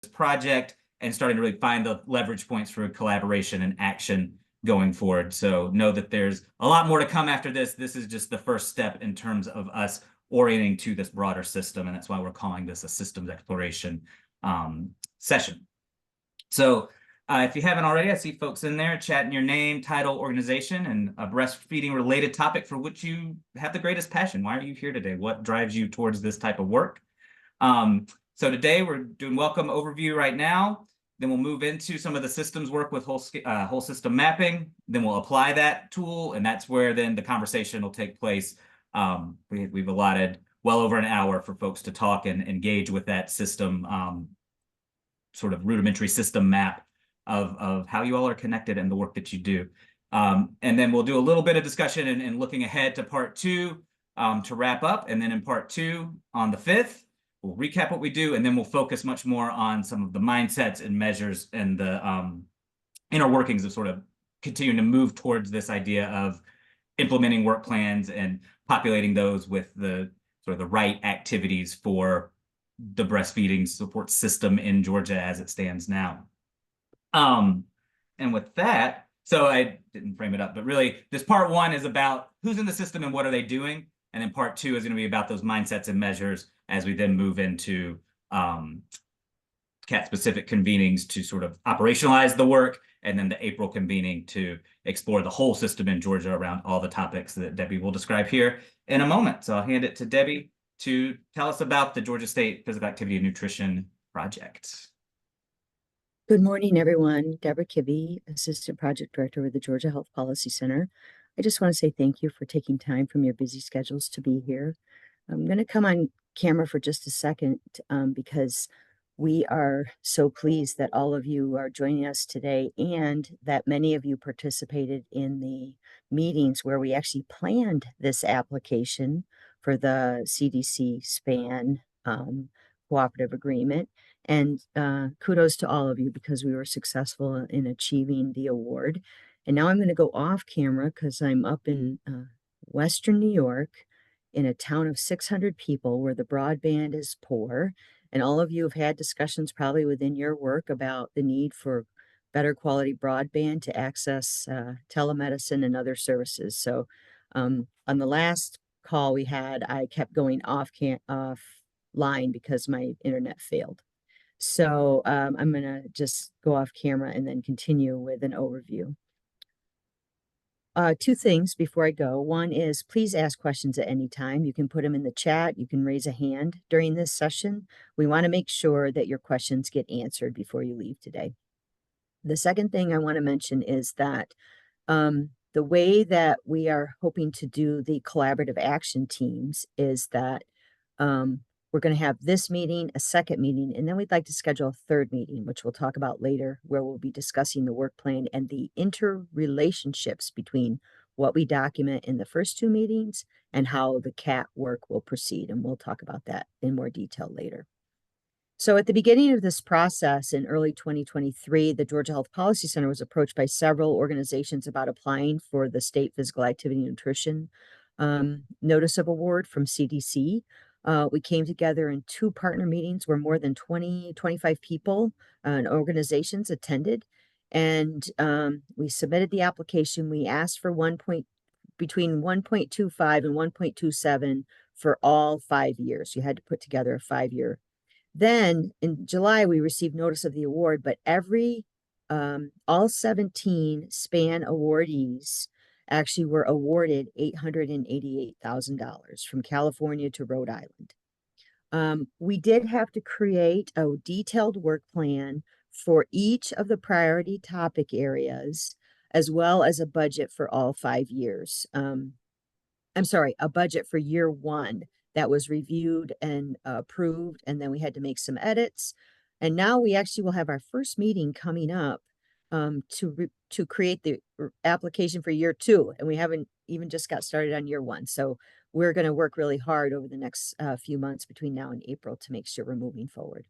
project and starting to really find the leverage points for collaboration and action going forward. So know that there's a lot more to come after this. This is just the first step in terms of us orienting to this broader system, and that's why we're calling this a systems exploration session. So if you haven't already, I see folks in there chatting your name, title, organization, and a breastfeeding related topic for which you have the greatest passion. Why are you here today? What drives you towards this type of work? So today we're doing welcome overview right now. Then we'll move into some of the systems work with whole system mapping. Then we'll apply that tool, and that's where then the conversation will take place. We've allotted well over an hour for folks to talk and engage with that system, sort of rudimentary system map of how you all are connected and the work that you do. And then we'll do a little bit of discussion and looking ahead to part 2 to wrap up. And then in part 2 on the 5th, we'll recap what we do, and then we'll focus much more on some of the mindsets and measures and the inner workings of sort of continuing to move towards this idea of implementing work plans and populating those with the sort of the right activities for the breastfeeding support system in Georgia as it stands now. And with that, so I didn't frame it up, but really this part 1 is about who's in the system and what are they doing. And then part 2 is going to be about those mindsets and measures as we then move into CAT-specific convenings to sort of operationalize the work, and then the April convening to explore the whole system in Georgia around all the topics that Debbie will describe here in a moment. So I'll hand it to Debbie to tell us about the Georgia State Physical Activity and Nutrition Project. Good morning, everyone. Deborah Kibbe, Assistant Project Director with the Georgia Health Policy Center. I just want to say thank you for taking time from your busy schedules to be here. I'm going to come on camera for just a second because we are so pleased that all of you are joining us today and that many of you participated in the meetings where we actually planned this application for the CDC SPAN cooperative agreement. And kudos to all of you because we were successful in achieving the award. And now I'm going to go off camera because I'm up in Western New York in a town of 600 people where the broadband is poor. And all of you have had discussions probably within your work about the need for better quality broadband to access telemedicine and other services. So on the last call we had, I kept going off line because my internet failed. So I'm going to just go off camera and then continue with an overview. 2 things before I go. One is please ask questions at any time. You can put them in the chat. You can raise a hand during this session. We want to make sure that your questions get answered before you leave today. The second thing I want to mention is that the way that we are hoping to do the collaborative action teams is that we're going to have this meeting, a second meeting, and then we'd like to schedule a third meeting, which we'll talk about later, where we'll be discussing the work plan and the interrelationships between what we document in the first 2 meetings and how the CAT work will proceed. And we'll talk about that in more detail later. So at the beginning of this process in early 2023, the Georgia Health Policy Center was approached by several organizations about applying for the State Physical Activity and Nutrition Notice of Award from CDC. We came together in 2 partner meetings where more than 25 people and organizations attended. And we submitted the application. We asked for between 1.25 and 1.27 for all 5 years. You had to put together a 5-year. Then in July, we received notice of the award, but all 17 SPAN awardees actually were awarded $888,000 from California to Rhode Island. We did have to create a detailed work plan for each of the priority topic areas, as well as a budget for all 5 years. I'm sorry, a budget for year 1 that was reviewed and approved, and then we had to make some edits. And now we actually will have our first meeting coming up to create the application for year 2, and we haven't even just got started on year 1. So we're going to work really hard over the next few months between now and April to make sure we're moving forward.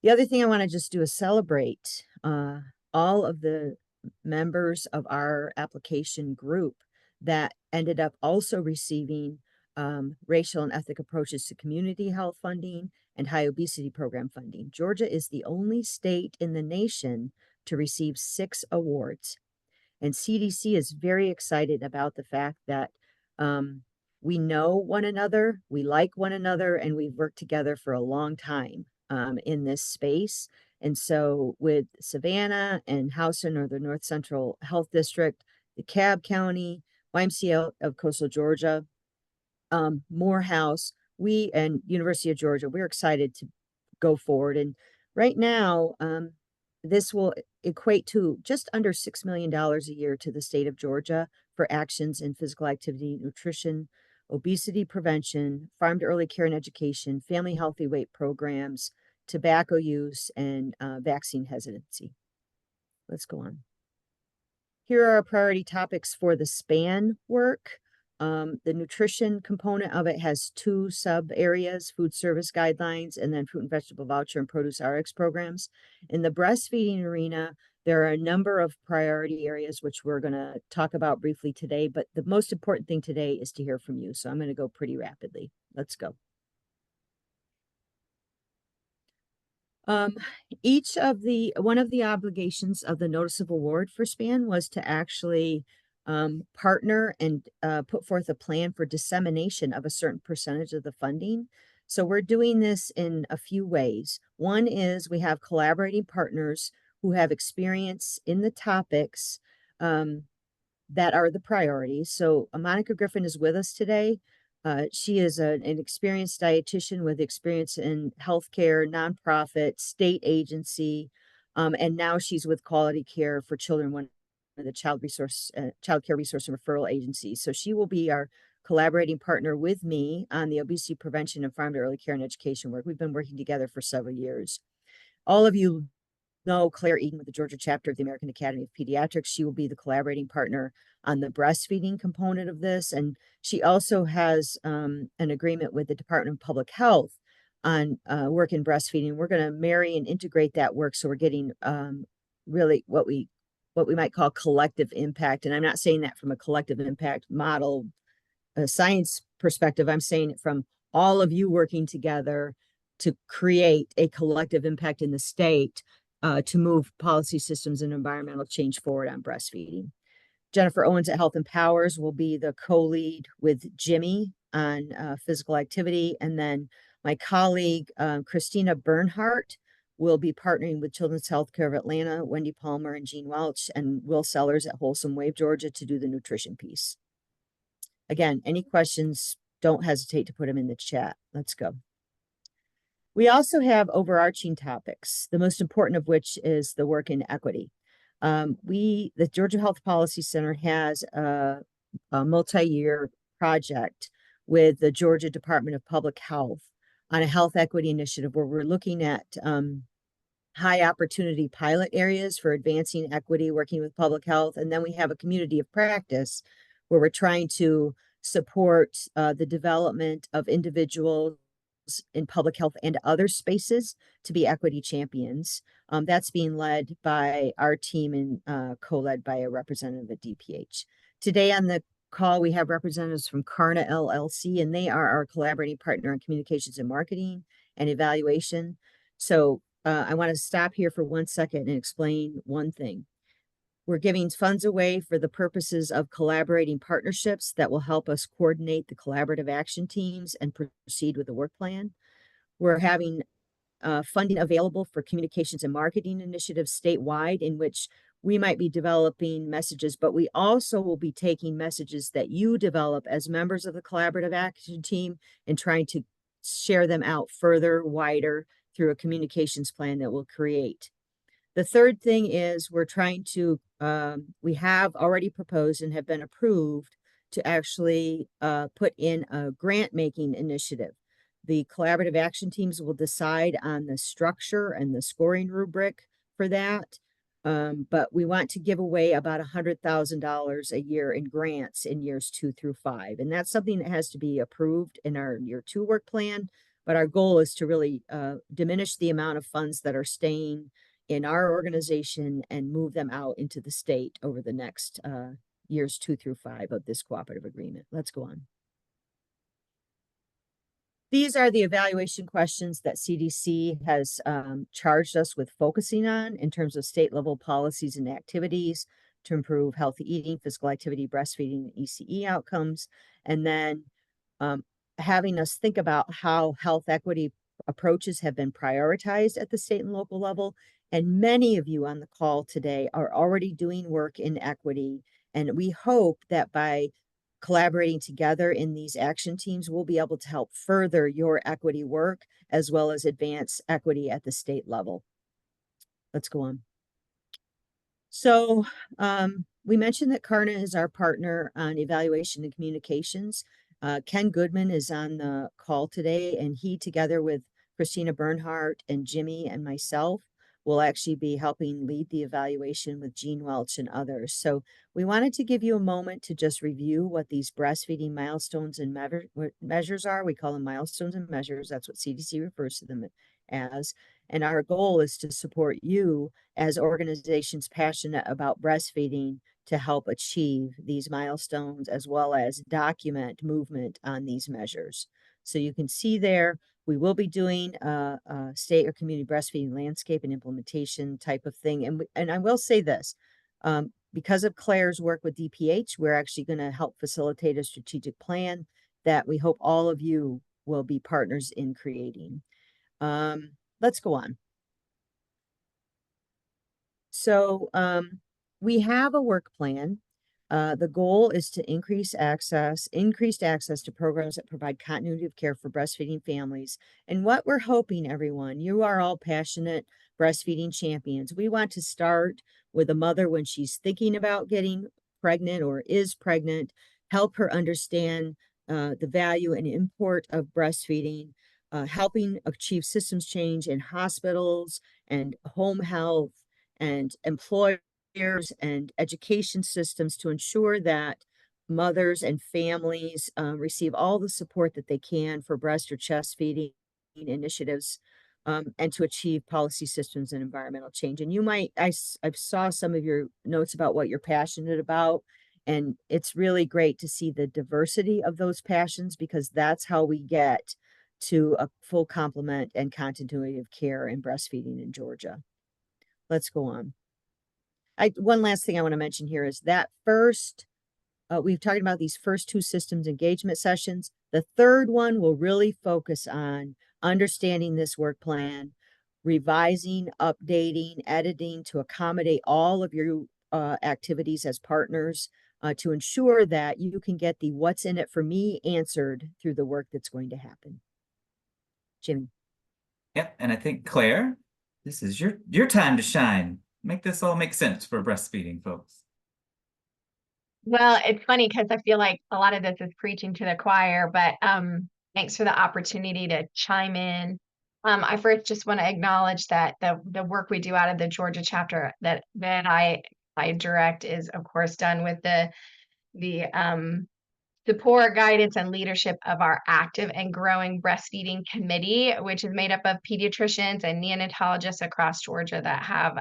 The other thing I want to just do is celebrate all of the members of our application group that ended up also receiving racial and ethnic approaches to community health funding and high obesity program funding. Georgia is the only state in the nation to receive 6 awards. And CDC is very excited about the fact that we know one another, we like one another, and we've worked together for a long time in this space. And so with Savannah and Houston, or the North Central Health District, the Cobb County, YMCA of Coastal Georgia, Morehouse, we and University of Georgia, we're excited to go forward. And right now, this will equate to just under $6 million a year to the state of Georgia for actions in physical activity, nutrition, obesity prevention, farm to early care and education, family healthy weight programs, tobacco use, and vaccine hesitancy. Let's go on. Here are our priority topics for the SPAN work. The nutrition component of it has 2 sub areas: food service guidelines, and then fruit and vegetable voucher and produce RX programs. In the breastfeeding arena, there are a number of priority areas, which we're going to talk about briefly today, but the most important thing today is to hear from you. So I'm going to go pretty rapidly. Let's go. One of the obligations of the notice of award for SPAN was to actually partner and put forth a plan for dissemination of a certain percentage of the funding. So we're doing this in a few ways. One is we have collaborating partners who have experience in the topics that are the priorities. So Monica Griffin is with us today. She is an experienced dietitian with experience in healthcare, nonprofit, state agency, and now she's with Quality Care for Children, one of the child care resource and referral agencies. So she will be our collaborating partner with me on the obesity prevention and farm to early care and education work. We've been working together for several years. All of you know Claire Eden with the Georgia chapter of the American Academy of Pediatrics. She will be the collaborating partner on the breastfeeding component of this. And she also has an agreement with the Department of Public Health on work in breastfeeding. We're going to marry and integrate that work. So we're getting really what we might call collective impact. And I'm not saying that from a collective impact model, a science perspective. I'm saying it from all of you working together to create a collective impact in the state to move policy systems and environmental change forward on breastfeeding. Jennifer Owens at Health Empowers will be the co-lead with Jimmy on physical activity. And then my colleague, Christina Bernhardt, will be partnering with Children's Healthcare of Atlanta, Wendy Palmer and Jean Welch, and Will Sellers at Wholesome Wave, Georgia, to do the nutrition piece. Again, any questions, don't hesitate to put them in the chat. Let's go. We also have overarching topics, the most important of which is the work in equity. The Georgia Health Policy Center has a multi-year project with the Georgia Department of Public Health on a health equity initiative where we're looking at high opportunity pilot areas for advancing equity, working with public health. And then we have a community of practice where we're trying to support the development of individuals in public health and other spaces to be equity champions. That's being led by our team and co-led by a representative at DPH. Today on the call, we have representatives from Karna LLC, and they are our collaborating partner in communications and marketing and evaluation. So I want to stop here for 1 second and explain one thing. We're giving funds away for the purposes of collaborating partnerships that will help us coordinate the collaborative action teams and proceed with the work plan. We're having funding available for communications and marketing initiatives statewide in which we might be developing messages, but we also will be taking messages that you develop as members of the collaborative action team and trying to share them out further, wider through a communications plan that we'll create. The third thing is we're trying to, we have already proposed and have been approved to actually put in a grant making initiative. The collaborative action teams will decide on the structure and the scoring rubric for that. But we want to give away about $100,000 a year in grants in years 2 through 5. And that's something that has to be approved in our year 2 work plan. But our goal is to really diminish the amount of funds that are staying in our organization and move them out into the state over the next years 2 through 5 of this cooperative agreement. Let's go on. these are the evaluation questions that CDC has charged us with focusing on in terms of state level policies and activities to improve healthy eating, physical activity, breastfeeding, and ECE outcomes. And then um, having us think about how health equity approaches have been prioritized at the state and local level. And many of you on the call today are already doing work in equity. And we hope that by collaborating together in these action teams, we'll be able to help further your equity work as well as advance equity at the state level. Let's go on. So we mentioned that Karna is our partner on evaluation and communications. Ken Goodman is on the call today, and he, together with Christina Bernhardt and Jimmy and myself, will actually be helping lead the evaluation with Gene Welch and others. So we wanted to give you a moment to just review what these breastfeeding milestones and measures are. We call them milestones and measures. That's what CDC refers to them as. And our goal is to support you as organizations passionate about breastfeeding to help achieve these milestones as well as document movement on these measures. So you can see there, we will be doing a state or community breastfeeding landscape and implementation type of thing. And I will say this, because of Claire's work with DPH, we're actually going to help facilitate a strategic plan that we hope all of you will be partners in creating. Let's go on. So we have a work plan. The goal is to increased access to programs that provide continuity of care for breastfeeding families. And what we're hoping, everyone, you are all passionate breastfeeding champions. We want to start with a mother when she's thinking about getting pregnant or is pregnant, help her understand the value and import of breastfeeding, helping achieve systems change in hospitals and home health and employers and education systems to ensure that mothers and families receive all the support that they can for breast or chest feeding initiatives, and to achieve policy systems and environmental change. And you might, I saw some of your notes about what you're passionate about, and it's really great to see the diversity of those passions, because that's how we get to a full complement and continuity of care in breastfeeding in Georgia. Let's go on. One last thing I want to mention here is that we've talked about these first two systems engagement sessions. The third one will really focus on understanding this work plan, revising, updating, editing to accommodate all of your activities as partners, to ensure that you can get the what's in it for me answered through the work that's going to happen. Jimmy. Yep, and I think Claire, this is your time to shine. Make this all make sense for breastfeeding folks. Well, it's funny because I feel like a lot of this is preaching to the choir, but thanks for the opportunity to chime in. I first just want to acknowledge that the work we do out of the Georgia chapter that I direct is, of course, done with the support, guidance, and leadership of our active and growing breastfeeding committee, which is made up of pediatricians and neonatologists across Georgia that have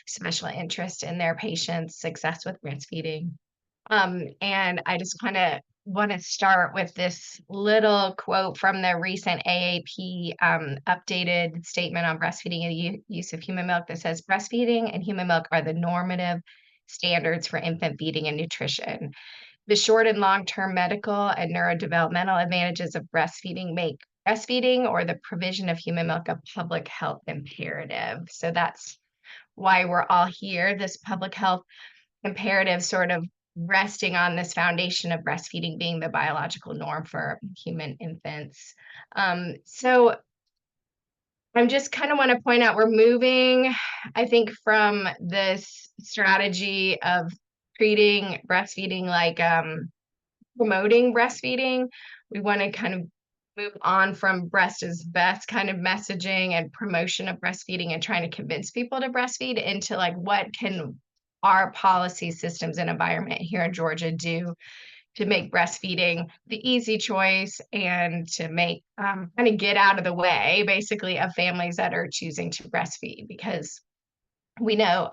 special interest in their patients' success with breastfeeding. And I just kind of want to start with this little quote from the recent AAP updated statement on breastfeeding and use of human milk that says, breastfeeding and human milk are the normative standards for infant feeding and nutrition. The short and long-term medical and neurodevelopmental advantages of breastfeeding make breastfeeding or the provision of human milk a public health imperative. So that's why we're all here, this public health imperative sort of resting on this foundation of breastfeeding being the biological norm for human infants. So I just kind of want to point out we're moving, I think, from this strategy of treating breastfeeding like promoting breastfeeding. We want to kind of move on from breast is best kind of messaging and promotion of breastfeeding and trying to convince people to breastfeed into like, what can our policy systems and environment here in Georgia do to make breastfeeding the easy choice and to make kind of get out of the way basically of families that are choosing to breastfeed, because we know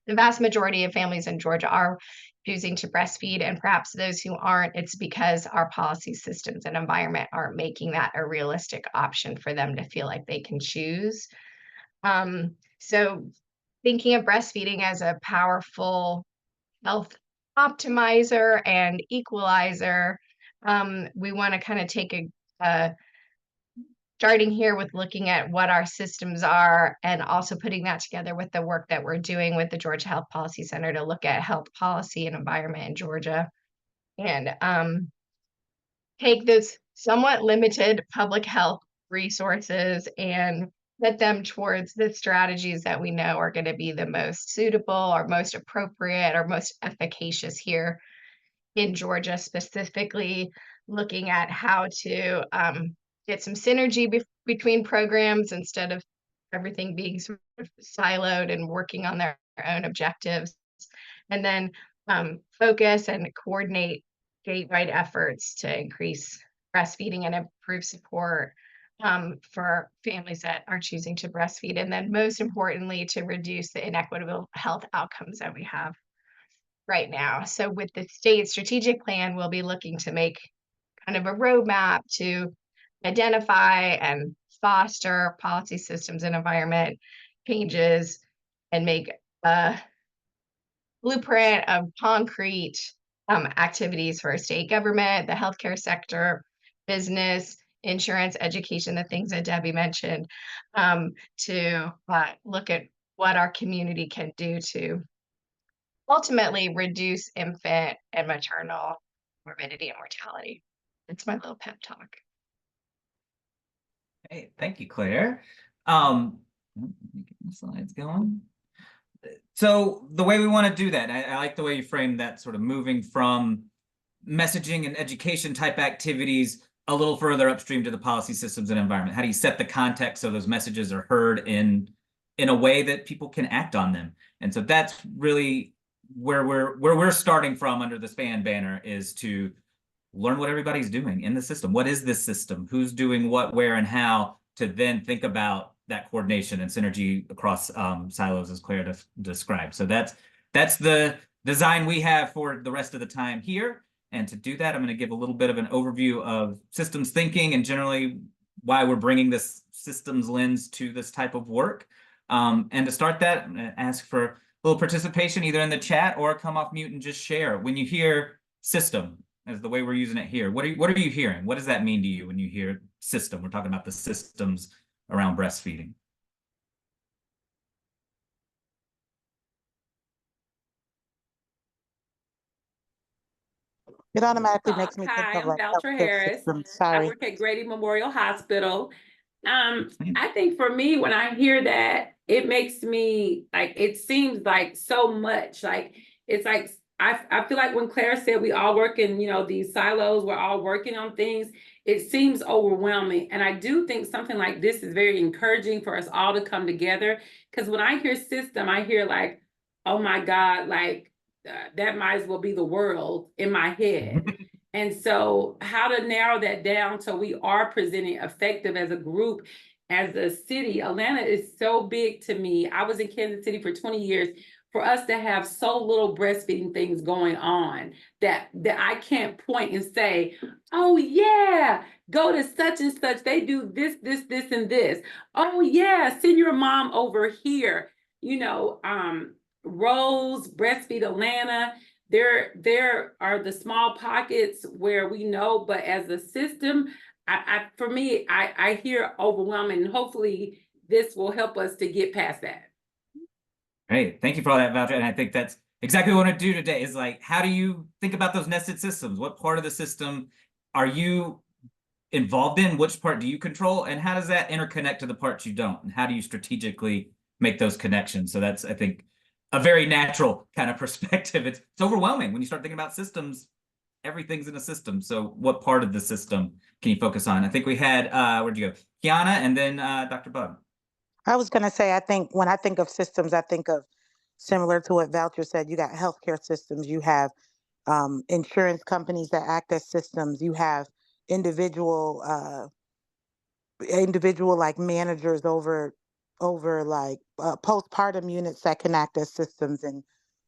the vast majority of families in Georgia are choosing to breastfeed, and perhaps those who aren't, it's because our policy systems and environment aren't making that a realistic option for them to feel like they can choose. So thinking of breastfeeding as a powerful health optimizer and equalizer, we want to kind of take a starting here with looking at what our systems are and also putting that together with the work that we're doing with the Georgia Health Policy Center to look at health policy and environment in Georgia and take those somewhat limited public health resources and put them towards the strategies that we know are going to be the most suitable or most appropriate or most efficacious here in Georgia, specifically looking at how to get some synergy between programs instead of everything being sort of siloed and working on their own objectives. And then focus and coordinate statewide efforts to increase breastfeeding and improve support for families that are choosing to breastfeed. And then most importantly, to reduce the inequitable health outcomes that we have right now. So with the state strategic plan, we'll be looking to make kind of a roadmap to identify and foster policy systems and environment changes and make a blueprint of concrete activities for state government, the healthcare sector, business, insurance, education, the things that Debbie mentioned, to look at what our community can do to ultimately reduce infant and maternal morbidity and mortality. It's my little pep talk. Hey, thank you, Claire. Let me get the slides going. So the way we want to do that, I like the way you framed that, sort of moving from messaging and education type activities a little further upstream to the policy systems and environment. How do you set the context so those messages are heard in a way that people can act on them? And so that's really where we're starting from under the SPAN banner, is to learn what everybody's doing in the system. What is this system? Who's doing what, where, and how, to then think about that coordination and synergy across silos, as Claire described. So that's the design we have for the rest of the time here. And to do that, I'm going to give a little bit of an overview of systems thinking and generally why we're bringing this systems lens to this type of work. And to start that, I'm going to ask for a little participation either in the chat or come off mute and just share. When you hear system, as the way we're using it here, what are you hearing? What does that mean to you when you hear system? We're talking about the systems around breastfeeding. It automatically makes me think Hi, of I'm like Valtra healthcare Harris. system. I Sorry. work at Grady Memorial Hospital. I think for me, when I hear that, it makes me like, it seems like so much. Like, it's like, I feel like when Claire said we all work in, these silos, we're all working on things, it seems overwhelming. And I do think something like this is very encouraging for us all to come together. Because when I hear system, I hear like, oh my God, like that might as well be the world in my head. And so how to narrow that down so we are presenting effective as a group, as a city. Atlanta is so big to me. I was in Kansas City for 20 years. For us to have so little breastfeeding things going on that I can't point and say, oh yeah, go to such and such. They do this, and this. Oh yeah, send your mom over here. Rose, Breastfeed Atlanta. There are the small pockets where we know, but as a system, for me, I hear overwhelming, and hopefully this will help us to get past that. Great, thank you for all that, Valtra. And I think that's exactly what I want to do today, is like, how do you think about those nested systems? What part of the system are you involved in? Which part do you control? And how does that interconnect to the parts you don't? And how do you strategically make those connections? So that's, I think, a very natural kind of perspective. It's overwhelming when you start thinking about systems. Everything's in a system. So what part of the system can you focus on? I think we had, where'd you go? Kiana, and then Dr. Bug. I was going to say, I think when I think of systems, I think of similar to what Valtra said. You got healthcare systems, you have insurance companies that act as systems, you have individual like managers over like postpartum units that can act as systems. And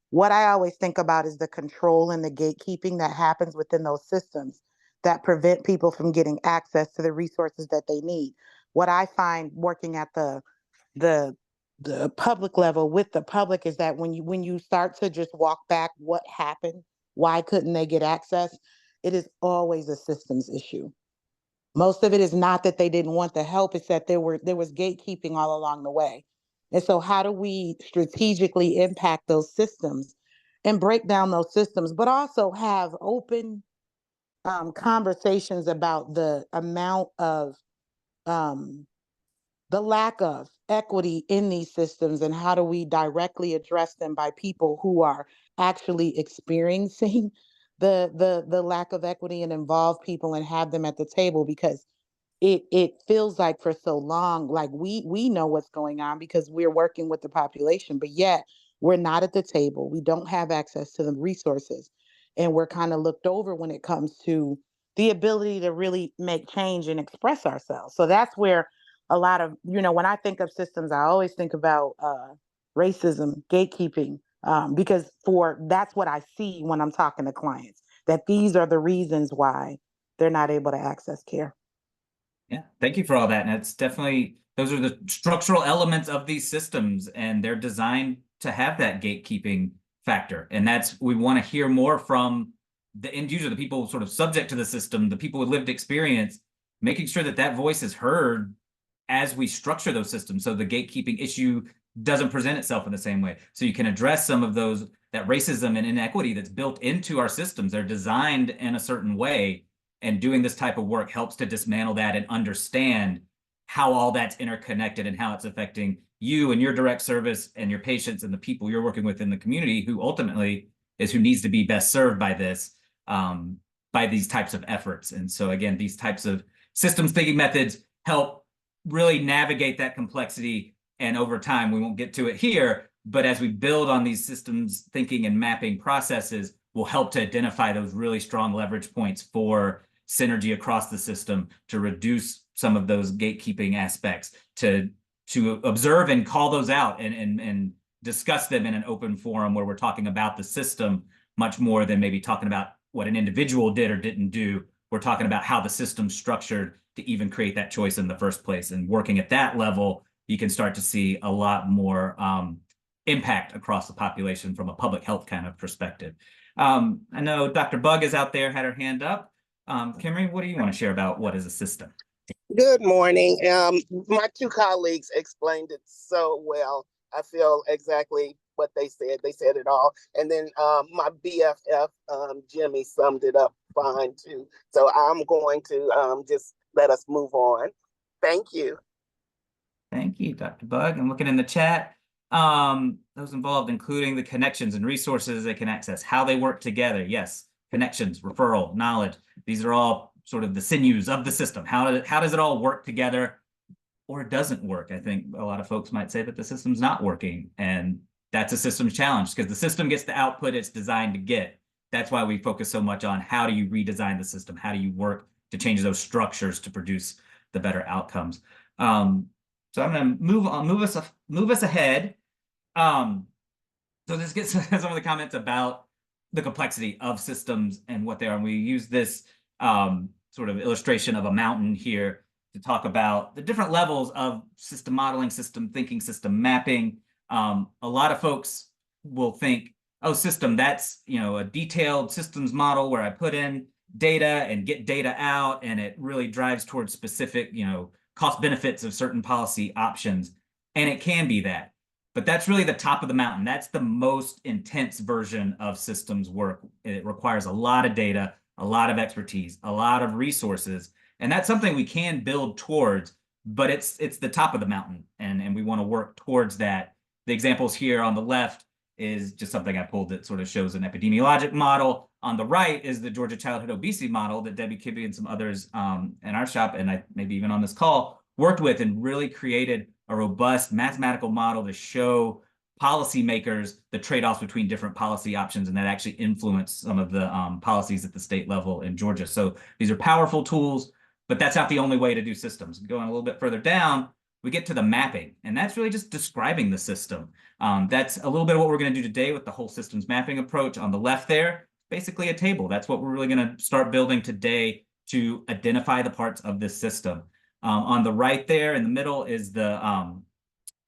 what I always think about is the control and the gatekeeping that happens within those systems that prevent people from getting access to the resources that they need. What I find working at the the public level with the public is that when you start to just walk back what happened, why couldn't they get access, it is always a systems issue. Most of it is not that they didn't want the help, it's that there was gatekeeping all along the way. And so how do we strategically impact those systems and break down those systems, but also have open conversations about the amount of the lack of equity in these systems, and how do we directly address them by people who are actually experiencing the lack of equity, and involve people and have them at the table. Because it feels like for so long, like we know what's going on because we're working with the population, but yet we're not at the table. We don't have access to the resources, and we're kind of looked over when it comes to the ability to really make change and express ourselves. So that's where a lot of, when I think of systems, I always think about racism, gatekeeping, because that's what I see when I'm talking to clients, that these are the reasons why they're not able to access care. Yeah, thank you for all that. And it's definitely, those are the structural elements of these systems, and they're designed to have that gatekeeping factor. And we want to hear more from the end user, the people sort of subject to the system, the people with lived experience, making sure that that voice is heard as we structure those systems, so the gatekeeping issue doesn't present itself in the same way. So you can address some of that racism and inequity that's built into our systems. They're designed in a certain way, and doing this type of work helps to dismantle that and understand how all that's interconnected and how it's affecting you and your direct service and your patients and the people you're working with in the community, who ultimately is who needs to be best served by this, by these types of efforts. And so again, these types of systems thinking methods help really navigate that complexity. And over time, we won't get to it here, but as we build on these systems thinking and mapping processes, will help to identify those really strong leverage points for synergy across the system, to reduce some of those gatekeeping aspects, to observe and call those out and discuss them in an open forum where we're talking about the system much more than maybe talking about what an individual did or didn't do. We're talking about how the system's structured to even create that choice in the first place. And working at that level, you can start to see a lot more impact across the population from a public health kind of perspective. I know Dr. Bug is out there, had her hand up. Kimry, what do you want to share about what is a system? Good morning. My two colleagues explained it so well. I feel exactly what they said. They said it all. And then my BFF, Jimmy, summed it up fine too. So I'm going to just let us move on. Thank you. Thank you, Dr. Bug. I'm looking in the chat. Those involved, including the connections and resources they can access, how they work together. Yes, connections, referral, knowledge. These are all sort of the sinews of the system. How does it all work together, or it doesn't work? I think a lot of folks might say that the system's not working, and that's a systems challenge, because the system gets the output it's designed to get. That's why we focus so much on how do you redesign the system? How do you work to change those structures to produce the better outcomes? So I'm going to move us ahead. So this gets some of the comments about the complexity of systems and what they are. And we use this sort of illustration of a mountain here to talk about the different levels of system modeling, system thinking, system mapping. A lot of folks will think, oh, system, that's, a detailed systems model where I put in data and get data out, and it really drives towards specific, cost benefits of certain policy options. And it can be that, but that's really the top of the mountain. That's the most intense version of systems work. It requires a lot of data, a lot of expertise, a lot of resources. And that's something we can build towards, but it's the top of the mountain, and we want to work towards that. The examples here on the left is just something I pulled that sort of shows an epidemiologic model. On the right is the Georgia Childhood Obesity Model that Debbie Kibbe and some others in our shop, and maybe even on this call, worked with, and really created a robust mathematical model to show policymakers the trade-offs between different policy options, and that actually influenced some of the policies at the state level in Georgia. So these are powerful tools, but that's not the only way to do systems. Going a little bit further down, we get to the mapping, and that's really just describing the system. That's a little bit of what we're going to do today with the whole systems mapping approach. On the left there, basically a table. That's what we're really going to start building today to identify the parts of this system. On the right there in the middle is the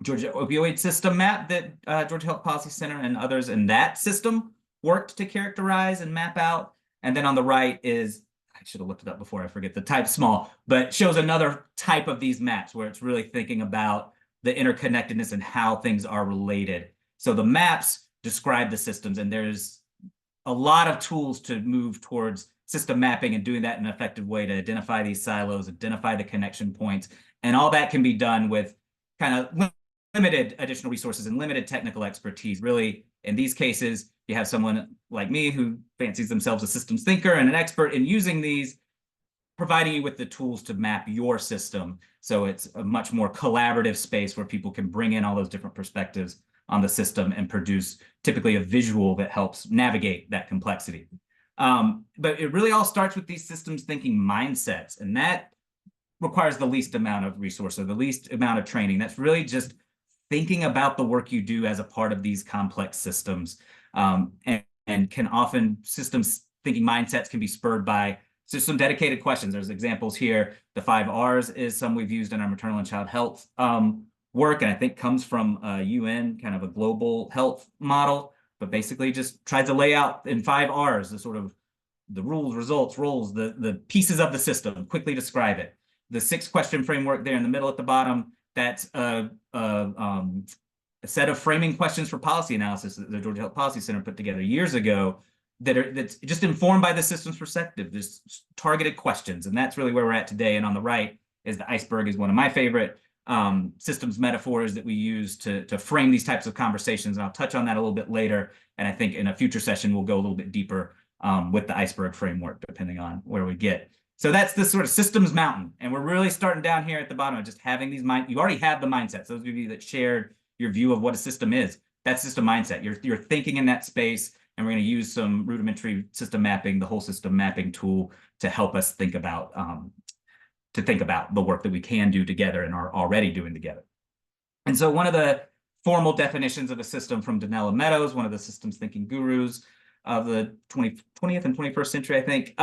Georgia opioid system map that Georgia Health Policy Center and others in that system worked to characterize and map out. And then on the right is, I should have looked it up before I forget the type, small, but shows another type of these maps where it's really thinking about the interconnectedness and how things are related. So the maps describe the systems, and there's a lot of tools to move towards system mapping and doing that in an effective way to identify these silos, identify the connection points, and all that can be done with kind of limited additional resources and limited technical expertise. Really, in these cases, you have someone like me who fancies themselves a systems thinker and an expert in using these, providing you with the tools to map your system. So it's a much more collaborative space where people can bring in all those different perspectives on the system and produce typically a visual that helps navigate that complexity. But it really all starts with these systems thinking mindsets, and that requires the least amount of resource or the least amount of training. That's really just thinking about the work you do as a part of these complex systems. And can often, systems thinking mindsets can be spurred by just some dedicated questions. There's examples here. The 5 R's is some we've used in our maternal and child health work, and I think comes from UN, kind of a global health model, but basically just tries to lay out in 5 R's the sort of the rules, results, roles, the pieces of the system, quickly describe it. The 6-question framework there in the middle at the bottom, that's a set of framing questions for policy analysis that the Georgia Health Policy Center put together years ago that's just informed by the system's perspective. There's targeted questions, and that's really where we're at today. And on the right is the iceberg, is one of my favorite systems metaphors that we use to frame these types of conversations. And I'll touch on that a little bit later. And I think in a future session, we'll go a little bit deeper with the iceberg framework, depending on where we get. So that's the sort of systems mountain. And we're really starting down here at the bottom of just having these you already have the mindsets. Those of you that shared your view of what a system is, that's just a mindset. You're thinking in that space, and we're going to use some rudimentary system mapping, the whole system mapping tool, to help us think about the work that we can do together and are already doing together. And so one of the formal definitions of a system from Donella Meadows, one of the systems thinking gurus of the 20th and 21st century, I think,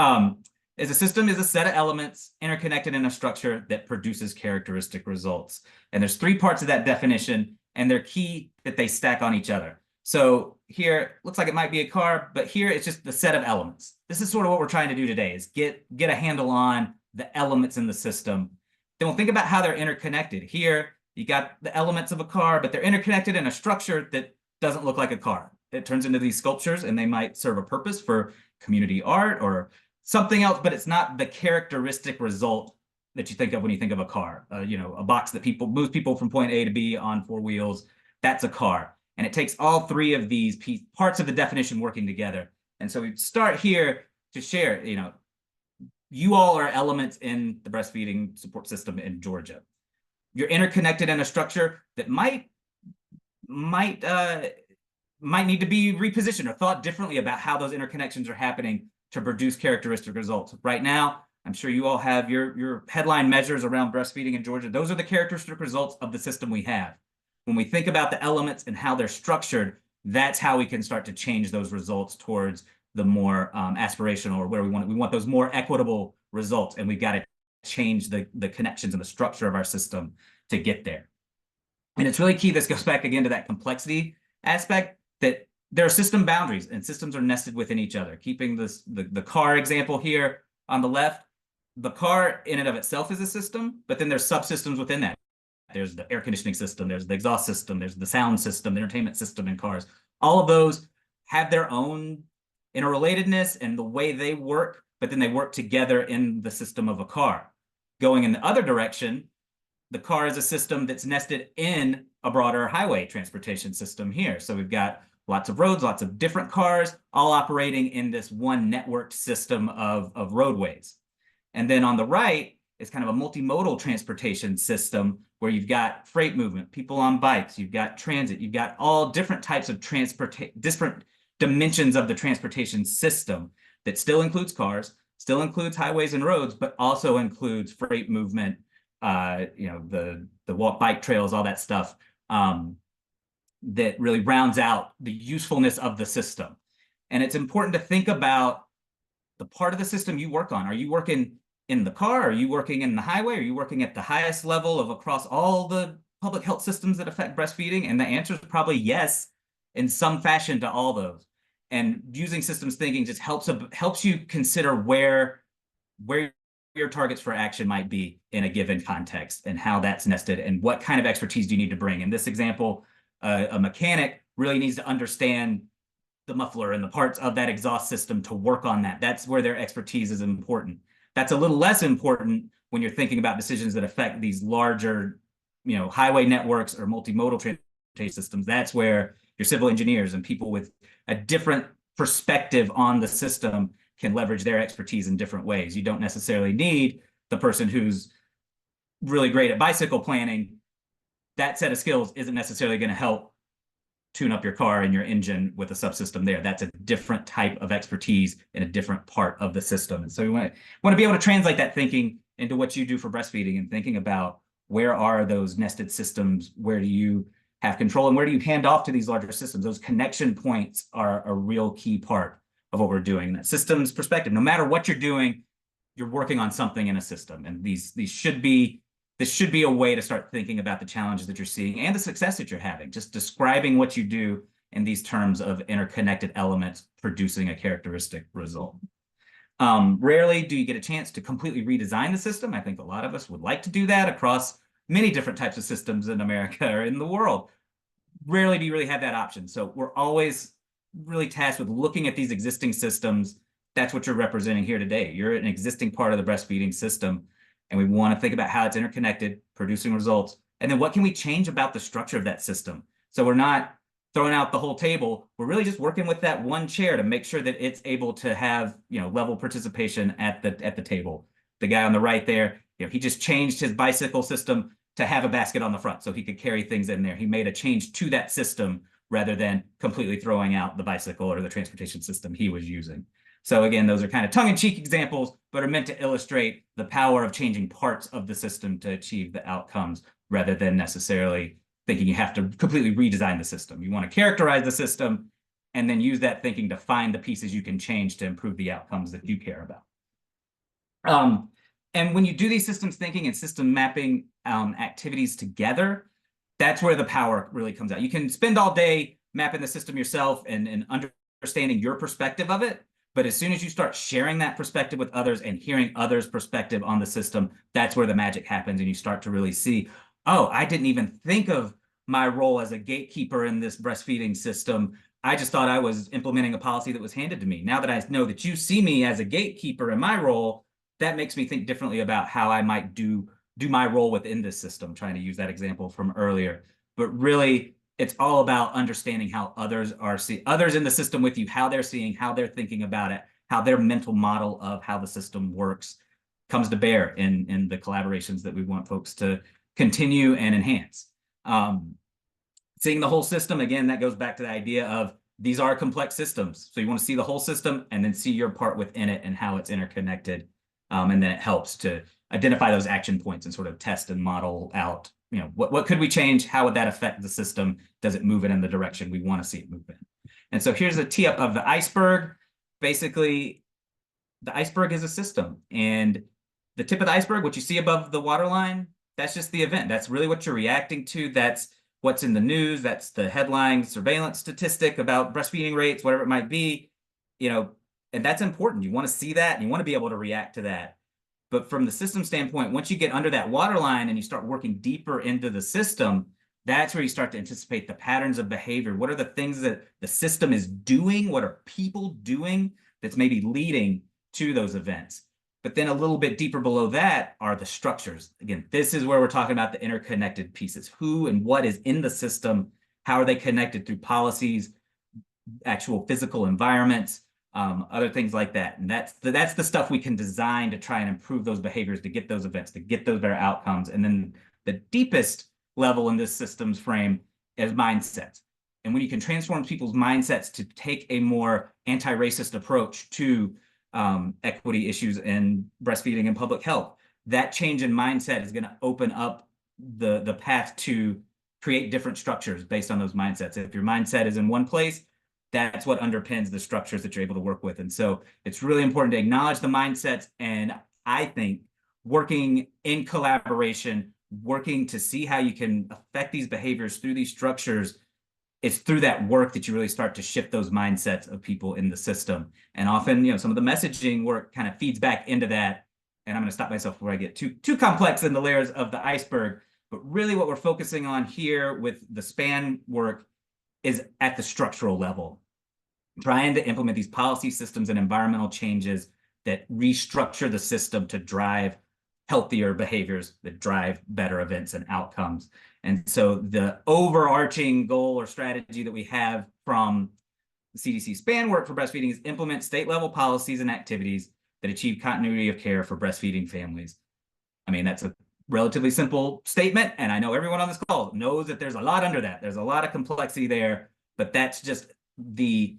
is a system is a set of elements interconnected in a structure that produces characteristic results. And there's 3 parts of that definition, and they're key that they stack on each other. So here, looks like it might be a car, but here it's just the set of elements. This is sort of what we're trying to do today, is get a handle on the elements in the system. Then we'll think about how they're interconnected. Here, you got the elements of a car, but they're interconnected in a structure that doesn't look like a car. It turns into these sculptures, and they might serve a purpose for community art or something else, but it's not the characteristic result that you think of when you think of a car. A box that moves people from point A to B on 4 wheels, that's a car. And it takes all 3 of these parts of the definition working together. And so we start here to share, you all are elements in the breastfeeding support system in Georgia. You're interconnected in a structure that might need to be repositioned or thought differently about how those interconnections are happening to produce characteristic results. Right now, I'm sure you all have your headline measures around breastfeeding in Georgia. Those are the characteristic results of the system we have. When we think about the elements and how they're structured, that's how we can start to change those results towards the more aspirational, or where we want those more equitable results. And we've got to change the connections and the structure of our system to get there. And it's really key. This goes back again to that complexity aspect, that there are system boundaries and systems are nested within each other. Keeping the car example here on the left, the car in and of itself is a system, but then there's subsystems within that. There's the air conditioning system, there's the exhaust system, there's the sound system, the entertainment system in cars. All of those have their own interrelatedness and the way they work, but then they work together in the system of a car. Going in the other direction, the car is a system that's nested in a broader highway transportation system here. So we've got lots of roads, lots of different cars, all operating in this one networked system of roadways. And then on the right is kind of a multimodal transportation system where you've got freight movement, people on bikes, you've got transit, you've got all different types of different dimensions of the transportation system that still includes cars, still includes highways and roads, but also includes freight movement, the walk bike trails, all that stuff, that really rounds out the usefulness of the system. And it's important to think about the part of the system you work on. Are you working in the car? Are you working in the highway? Are you working at the highest level of across all the public health systems that affect breastfeeding? And the answer is probably yes, in some fashion to all those. And using systems thinking just helps you consider where your targets for action might be in a given context and how that's nested and what kind of expertise do you need to bring. In this example, a mechanic really needs to understand the muffler and the parts of that exhaust system to work on that. That's where their expertise is important. That's a little less important when you're thinking about decisions that affect these larger, highway networks or multimodal transportation systems. That's where your civil engineers and people with a different perspective on the system can leverage their expertise in different ways. You don't necessarily need the person who's really great at bicycle planning. That set of skills isn't necessarily going to help tune up your car and your engine with a subsystem there. That's a different type of expertise in a different part of the system. And so we want to be able to translate that thinking into what you do for breastfeeding and thinking about where are those nested systems, where do you have control, and where do you hand off to these larger systems? Those connection points are a real key part of what we're doing. That systems perspective, no matter what you're doing, you're working on something in a system. And this should be a way to start thinking about the challenges that you're seeing and the success that you're having, just describing what you do in these terms of interconnected elements producing a characteristic result. Rarely do you get a chance to completely redesign the system. I think a lot of us would like to do that across many different types of systems in America or in the world. Rarely do you really have that option. So we're always really tasked with looking at these existing systems. That's what you're representing here today. You're an existing part of the breastfeeding system. And we want to think about how it's interconnected, producing results, and then what can we change about the structure of that system? So we're not throwing out the whole table. We're really just working with that one chair to make sure that it's able to have, level participation at the table. The guy on the right there, he just changed his bicycle system to have a basket on the front so he could carry things in there. He made a change to that system rather than completely throwing out the bicycle or the transportation system he was using. So again, those are kind of tongue-in-cheek examples, but are meant to illustrate the power of changing parts of the system to achieve the outcomes rather than necessarily thinking you have to completely redesign the system. You want to characterize the system and then use that thinking to find the pieces you can change to improve the outcomes that you care about. And when you do these systems thinking and system mapping activities together, that's where the power really comes out. You can spend all day mapping the system yourself and understanding your perspective of it. But as soon as you start sharing that perspective with others and hearing others' perspective on the system, that's where the magic happens. And you start to really see, oh, I didn't even think of my role as a gatekeeper in this breastfeeding system. I just thought I was implementing a policy that was handed to me. Now that I know that you see me as a gatekeeper in my role, that makes me think differently about how I might do my role within this system, trying to use that example from earlier. But really, it's all about understanding how others are seeing, others in the system with you, how they're seeing, how they're thinking about it, how their mental model of how the system works comes to bear in the collaborations that we want folks to continue and enhance. Seeing the whole system, again, that goes back to the idea of these are complex systems. So you want to see the whole system and then see your part within it and how it's interconnected. And then it helps to identify those action points and sort of test and model out, what could we change? How would that affect the system? Does it move it in the direction we want to see it move in? And so here's a tee up of the iceberg. Basically, the iceberg is a system. And the tip of the iceberg, what you see above the waterline, that's just the event. That's really what you're reacting to. That's what's in the news. That's the headline surveillance statistic about breastfeeding rates, whatever it might be, and that's important. You want to see that and you want to be able to react to that. But from the system standpoint, once you get under that waterline and you start working deeper into the system, that's where you start to anticipate the patterns of behavior. What are the things that the system is doing? What are people doing that's maybe leading to those events? But then a little bit deeper below that are the structures. Again, this is where we're talking about the interconnected pieces. Who and what is in the system? How are they connected through policies, actual physical environments, other things like that. And that's the stuff we can design to try and improve those behaviors, to get those events, to get those better outcomes. And then the deepest level in this systems frame is mindsets. And when you can transform people's mindsets to take a more anti-racist approach to equity issues in breastfeeding and public health, that change in mindset is going to open up the path to create different structures based on those mindsets. If your mindset is in one place, that's what underpins the structures that you're able to work with. And so it's really important to acknowledge the mindsets. And I think working in collaboration, working to see how you can affect these behaviors through these structures, it's through that work that you really start to shift those mindsets of people in the system. And often, you know, some of the messaging work kind of feeds back into that. And I'm going to stop myself before I get too complex in the layers of the iceberg. But really what we're focusing on here with the SPAN work is at the structural level, trying to implement these policy systems and environmental changes that restructure the system to drive healthier behaviors that drive better events and outcomes. And so the overarching goal or strategy that we have from the CDC SPAN work for breastfeeding is implement state-level policies and activities that achieve continuity of care for breastfeeding families. I mean, that's a relatively simple statement, and I know everyone on this call knows that there's a lot under that. There's a lot of complexity there, but that's just the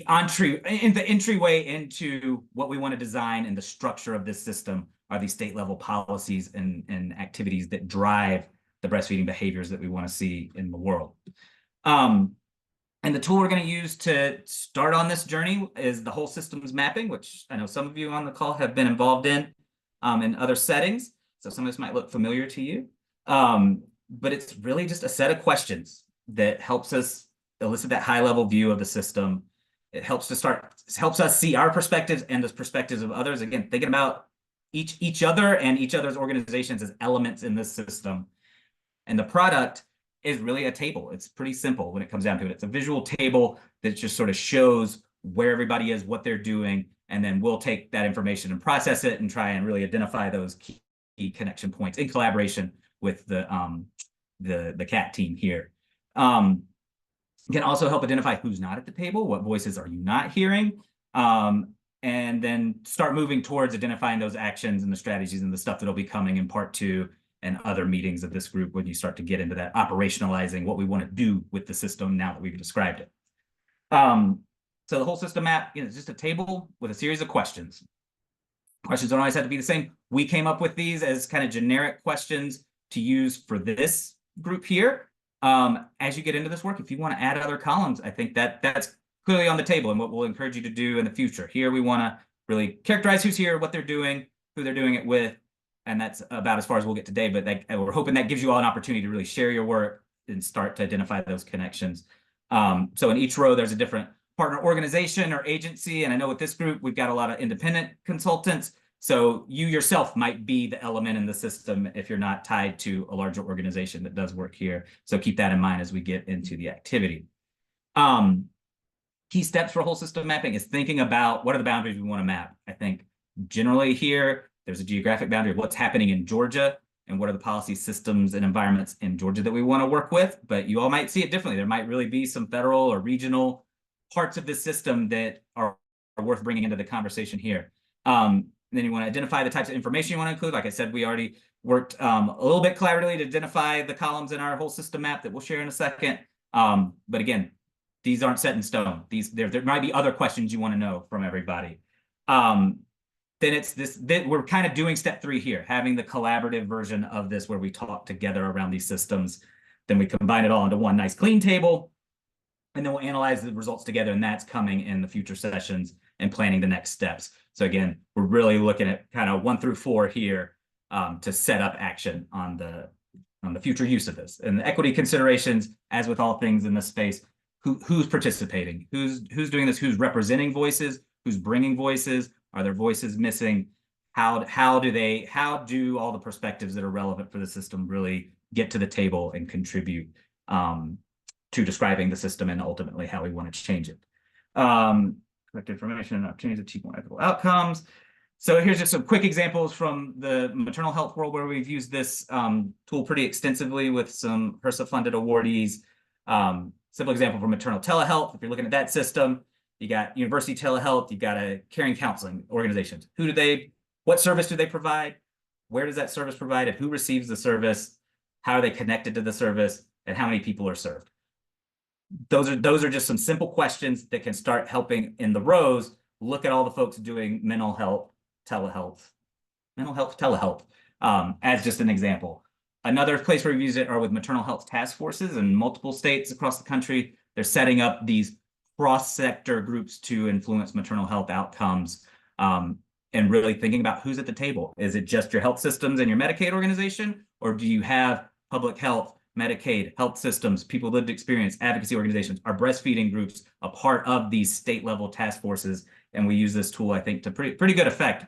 entryway into what we want to design, and the structure of this system are these state-level policies and activities that drive the breastfeeding behaviors that we want to see in the world. And the tool we're going to use to start on this journey is the whole systems mapping, which I know some of you on the call have been involved in other settings. So some of this might look familiar to you. But it's really just a set of questions that helps us elicit that high-level view of the system. It helps us see our perspectives and the perspectives of others. Again, thinking about each other and each other's organizations as elements in this system. And the product is really a table. It's pretty simple when it comes down to it. It's a visual table that just sort of shows where everybody is, what they're doing, and then we'll take that information and process it and try and really identify those key connection points in collaboration with the CAT team here. Can also help identify who's not at the table, what voices are you not hearing, and then start moving towards identifying those actions and the strategies and the stuff that'll be coming in part 2 and other meetings of this group when you start to get into that operationalizing what we want to do with the system now that we've described it. So the whole system map, is just a table with a series of questions. Questions don't always have to be the same. We came up with these as kind of generic questions to use for this group here. As you get into this work, if you want to add other columns, I think that's clearly on the table and what we'll encourage you to do in the future. Here we want to really characterize who's here, what they're doing, who they're doing it with, and that's about as far as we'll get today. But we're hoping that gives you all an opportunity to really share your work and start to identify those connections. So in each row, there's a different partner organization or agency. And I know with this group, we've got a lot of independent consultants. So you yourself might be the element in the system if you're not tied to a larger organization that does work here. So keep that in mind as we get into the activity. Key steps for whole system mapping is thinking about what are the boundaries we want to map. I think generally here, there's a geographic boundary of what's happening in Georgia and what are the policy systems and environments in Georgia that we want to work with. But you all might see it differently. There might really be some federal or regional parts of the system that are worth bringing into the conversation here. Then you want to identify the types of information you want to include. Like I said, we already worked a little bit collaboratively to identify the columns in our whole system map that we'll share in a second. But again, these aren't set in stone. There might be other questions you want to know from everybody. Then it's we're kind of doing step 3 here, having the collaborative version of this where we talk together around these systems. Then we combine it all into one nice clean table, and then we'll analyze the results together, and that's coming in the future sessions and planning the next steps. So again, we're really looking at kind of 1 through 4 here to set up action on the future use of this. And the equity considerations, as with all things in this space, who's participating, who's doing this, who's representing voices, who's bringing voices, are there voices missing? How do all the perspectives that are relevant for the system really get to the table and contribute to describing the system and ultimately how we want to change it? Correct information and opportunities to achieve more ethical outcomes. So here's just some quick examples from the maternal health world where we've used this tool pretty extensively with some HRSA-funded awardees. Simple example for maternal telehealth. If you're looking at that system, you got university telehealth, you got a caring counseling organizations. What service do they provide? Where does that service provide? And who receives the service? How are they connected to the service? And how many people are served? Those are just some simple questions that can start helping in the rows look at all the folks doing mental health telehealth, as just an example. Another place where we've used it are with maternal health task forces in multiple states across the country. They're setting up these cross-sector groups to influence maternal health outcomes, and really thinking about who's at the table. Is it just your health systems and your Medicaid organization, or do you have public health, Medicaid, health systems, people with lived experience, advocacy organizations? Are breastfeeding groups a part of these state level task forces? And we use this tool, I think, to pretty good effect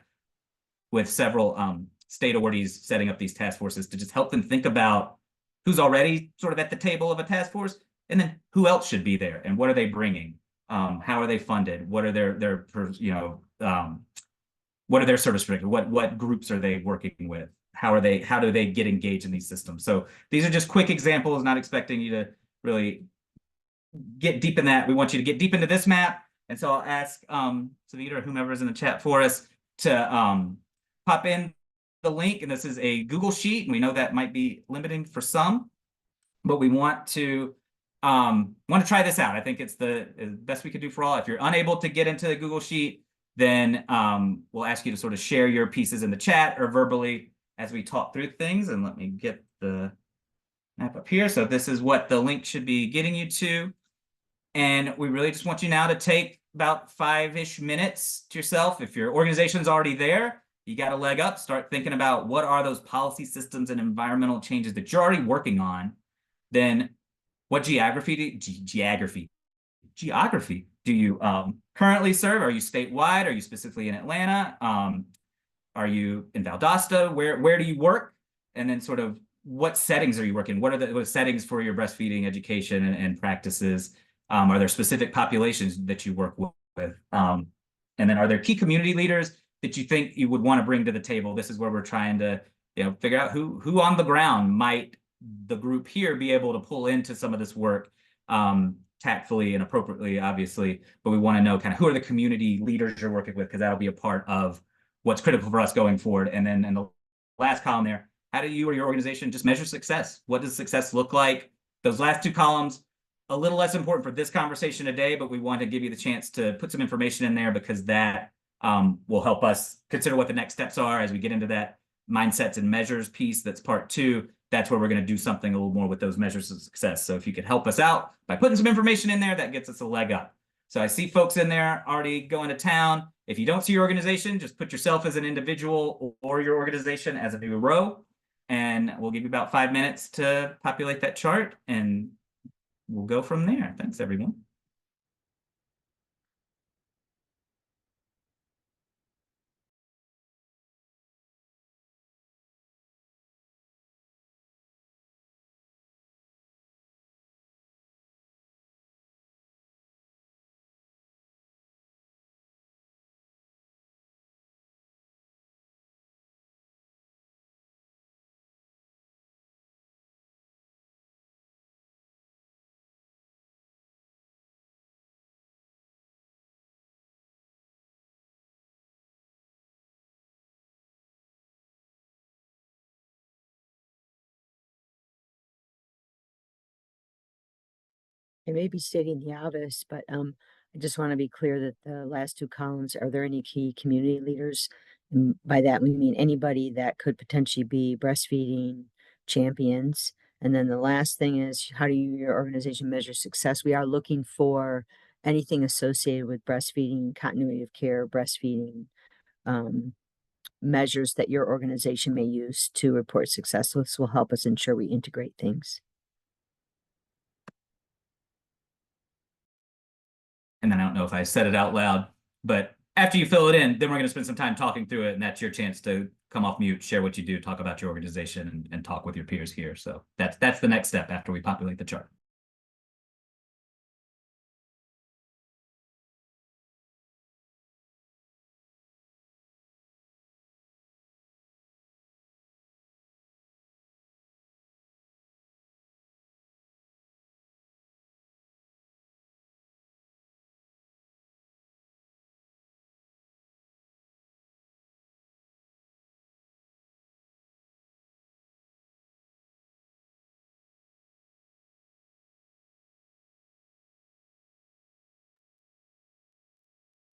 with several state awardees setting up these task forces to just help them think about who's already sort of at the table of a task force, and then who else should be there, and what are they bringing? How are they funded? What are their what are their service directors? What groups are they working with? How do they get engaged in these systems? So these are just quick examples, not expecting you to really get deep in that. We want you to get deep into this map. And so I'll ask Savita or whomever is in the chat for us to pop in the link. And this is a Google Sheet. And we know that might be limiting for some, but we want to try this out. I think it's the best we could do for all. If you're unable to get into the Google Sheet, then we'll ask you to sort of share your pieces in the chat or verbally as we talk through things. And let me get the map up here. So this is what the link should be getting you to. And we really just want you now to take about 5-ish minutes to yourself. If your organization's already there, you got a leg up. Start thinking about what are those policy systems and environmental changes that you're already working on. Then what geography do you currently serve? Are you statewide? Are you specifically in Atlanta? Are you in Valdosta? Where do you work? And then sort of what settings are you working? What are the settings for your breastfeeding education and practices? Are there specific populations that you work with? And then are there key community leaders that you think you would want to bring to the table? This is where we're trying to figure out who on the ground might the group here be able to pull into some of this work tactfully and appropriately, obviously, but we want to know kind of who are the community leaders you're working with, because that'll be a part of what's critical for us going forward. And then in the last column there, how do you or your organization just measure success? What does success look like? Those last two columns, a little less important for this conversation today, but we want to give you the chance to put some information in there, because that will help us consider what the next steps are as we get into that mindsets and measures piece. That's part 2. That's where we're going to do something a little more with those measures of success. So if you could help us out by putting some information in there, that gets us a leg up. So I see folks in there already going to town. If you don't see your organization, just put yourself as an individual or your organization as a new row, and we'll give you about 5 minutes to populate that chart, and we'll go from there. Thanks, everyone. I may be stating the obvious, but I just want to be clear that the last 2 columns, are there any key community leaders? And by that, we mean anybody that could potentially be breastfeeding champions. And then the last thing is, how do you, your organization, measure success? We are looking for anything associated with breastfeeding, continuity of care, breastfeeding, measures that your organization may use to report success. So this will help us ensure we integrate things. And then I don't know if I said it out loud, but after you fill it in, then we're going to spend some time talking through it. And that's your chance to come off mute, share what you do, talk about your organization, and talk with your peers here. So that's the next step after we populate the chart.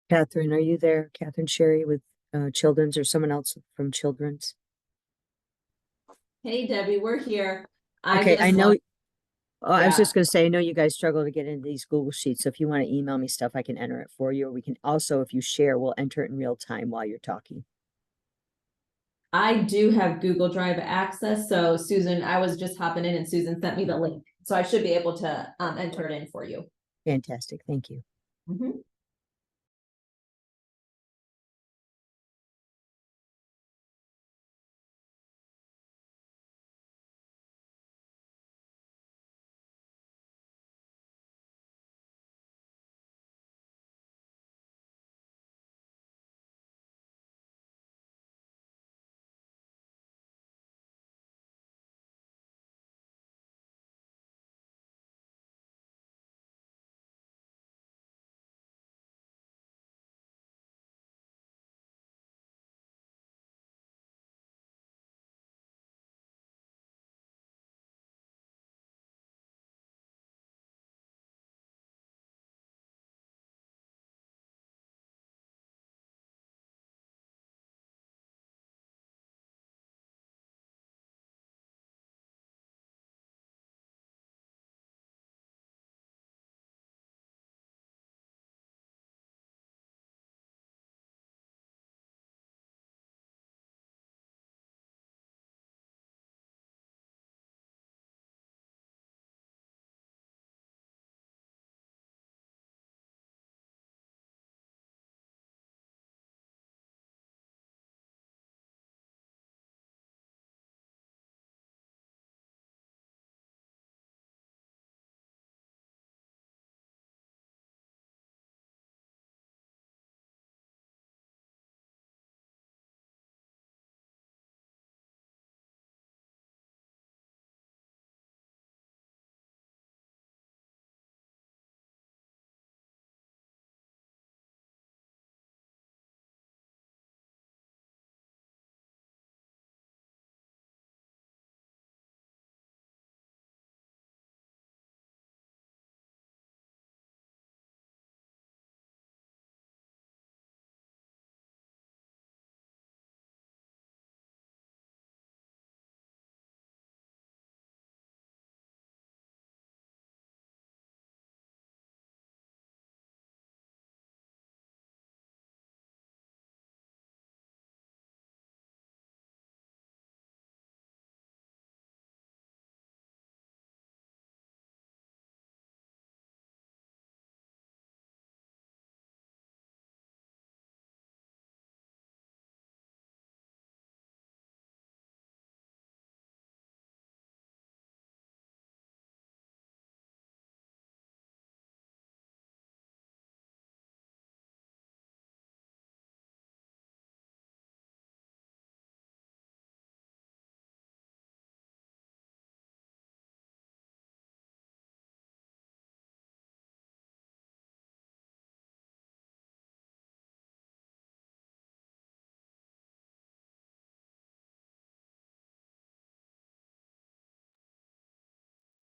Catherine, are you there? Catherine Sherry with Children's, or someone else from Children's? Hey Debbie, we're here. I Okay, just I know. love- Oh, I was Yeah. just gonna say, I know you guys struggle to get into these Google Sheets, so if you want to email me stuff, I can enter it for you, or we can also, if you share, we'll enter it in real time while you're talking. I do have Google Drive access, so Susan, I was just hopping in and Susan sent me the link. So I should be able to enter it in for you. Fantastic, thank you. Mhm.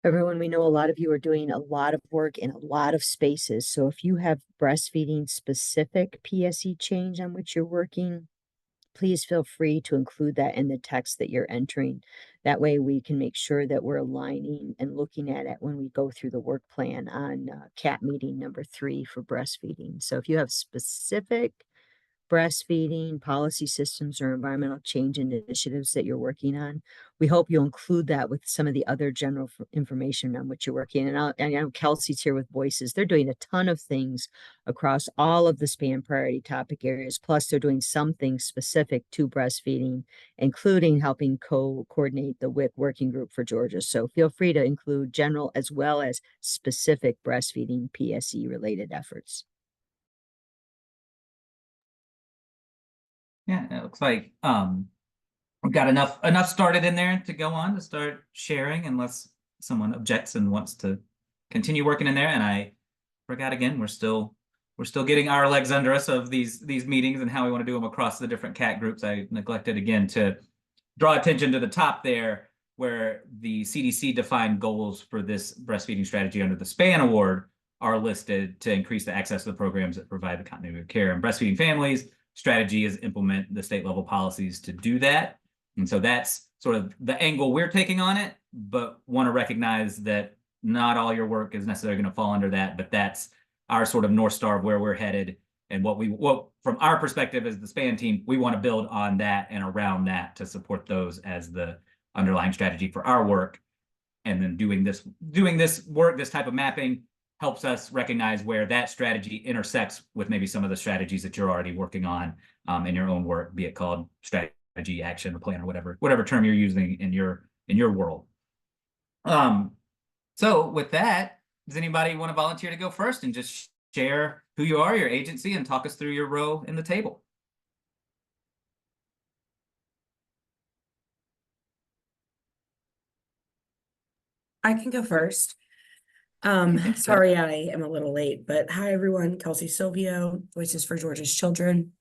Everyone, we know a lot of you are doing a lot of work in a lot of spaces. So if you have breastfeeding specific PSE change on which you're working, please feel free to include that in the text that you're entering. That way we can make sure that we're aligning and looking at it when we go through the work plan on CAT meeting number 3 for breastfeeding. So if you have specific breastfeeding, policy systems, or environmental change initiatives that you're working on, we hope you'll include that with some of the other general information on which you're working. And I know Kelsey's here with Voices. They're doing a ton of things across all of the SPAN priority topic areas. Plus, they're doing some things specific to breastfeeding, including helping coordinate the WIC working group for Georgia. So feel free to include general as well as specific breastfeeding PSE related efforts. Yeah, it looks like we've got enough started in there to go on to start sharing, unless someone objects and wants to continue working in there. And I forgot again, we're still getting our legs under us of these meetings and how we want to do them across the different CAT groups. I neglected again to draw attention to the top there, where the CDC defined goals for this breastfeeding strategy under the SPAN award are listed to increase the access to the programs that provide the continuity of care and breastfeeding families. Strategy is implement the state level policies to do that. And so that's sort of the angle we're taking on it, but want to recognize that not all your work is necessarily going to fall under that, but that's our sort of North Star of where we're headed. And what from our perspective as the SPAN team, we want to build on that and around that to support those as the underlying strategy for our work. And then doing this work, this type of mapping helps us recognize where that strategy intersects with maybe some of the strategies that you're already working on in your own work, be it called strategy, action, or plan, or whatever term you're using in your world. So with that, does anybody want to volunteer to go first and just share who you are, your agency, and talk us through your role in the table? I can go first. Thanks, Sorry I am a little late, but hi everyone, Kelsey Silvio, Voices for Georgia's Children.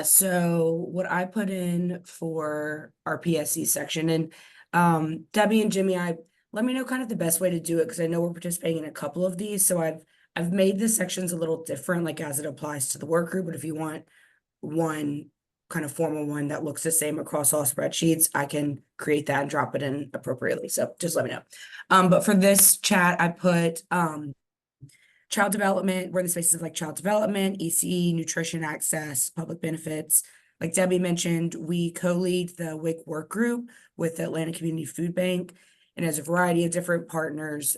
So what I put in for our PSC section, and Debbie and Jimmy, let me know kind of the best way to do it because I know we're participating in a couple of these. So I've made the sections a little different, like as it applies to the work group. But if you want one kind of formal one that looks the same across all spreadsheets, I can create that and drop it in appropriately. So just let me know. But for this chat, I put child development. We're in the spaces of like child development, ECE, nutrition access, public benefits. Like Debbie mentioned, we co-lead the WIC work group with the Atlanta Community Food Bank, and has a variety of different partners.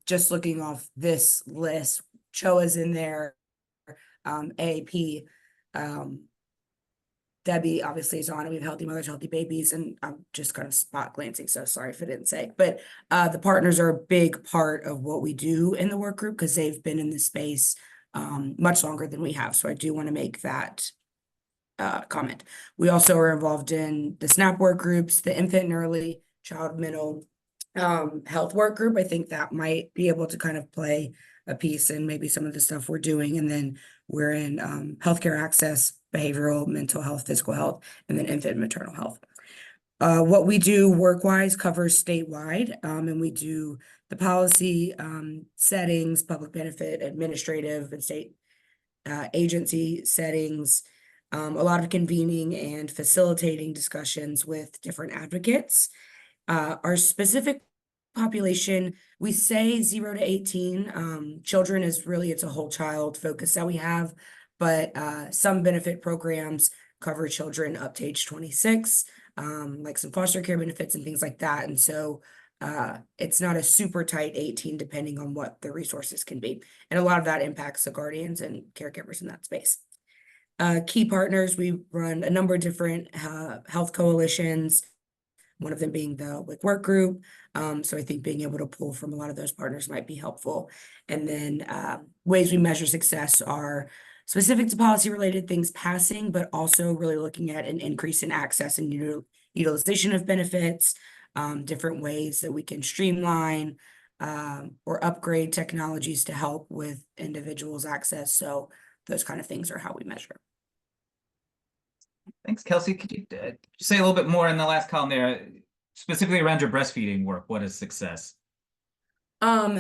Just looking off this list, CHOA's in there, AAP, Debbie obviously is on it. We have Healthy Mothers, Healthy Babies, and I'm just kind of spot glancing, so sorry if I didn't say. But the partners are a big part of what we do in the work group because they've been in the space much longer than we have. So I do want to make that comment. We also are involved in the SNAP work groups, the infant and early child mental health work group. I think that might be able to kind of play a piece in maybe some of the stuff we're doing. And then we're in healthcare access, behavioral, mental health, physical health, and then infant and maternal health. What we do work-wise covers statewide, and we do the policy settings, public benefit, administrative, and state agency settings, a lot of convening and facilitating discussions with different advocates. Our specific population, we say 0 to 18. Children is really, it's a whole child focus that we have, but some benefit programs cover children up to age 26, like some foster care benefits and things like that. And so it's not a super tight 18 depending on what the resources can be. And a lot of that impacts the guardians and caregivers in that space. Key partners, we run a number of different health coalitions, one of them being the WIC work group. So I think being able to pull from a lot of those partners might be helpful. And then ways we measure success are specific to policy related things passing, but also really looking at an increase in access and utilization of benefits, different ways that we can streamline or upgrade technologies to help with individuals' access. So those kind of things are how we measure. Thanks, Kelsey. Could you say a little bit more in the last column there, specifically around your breastfeeding work? What is success?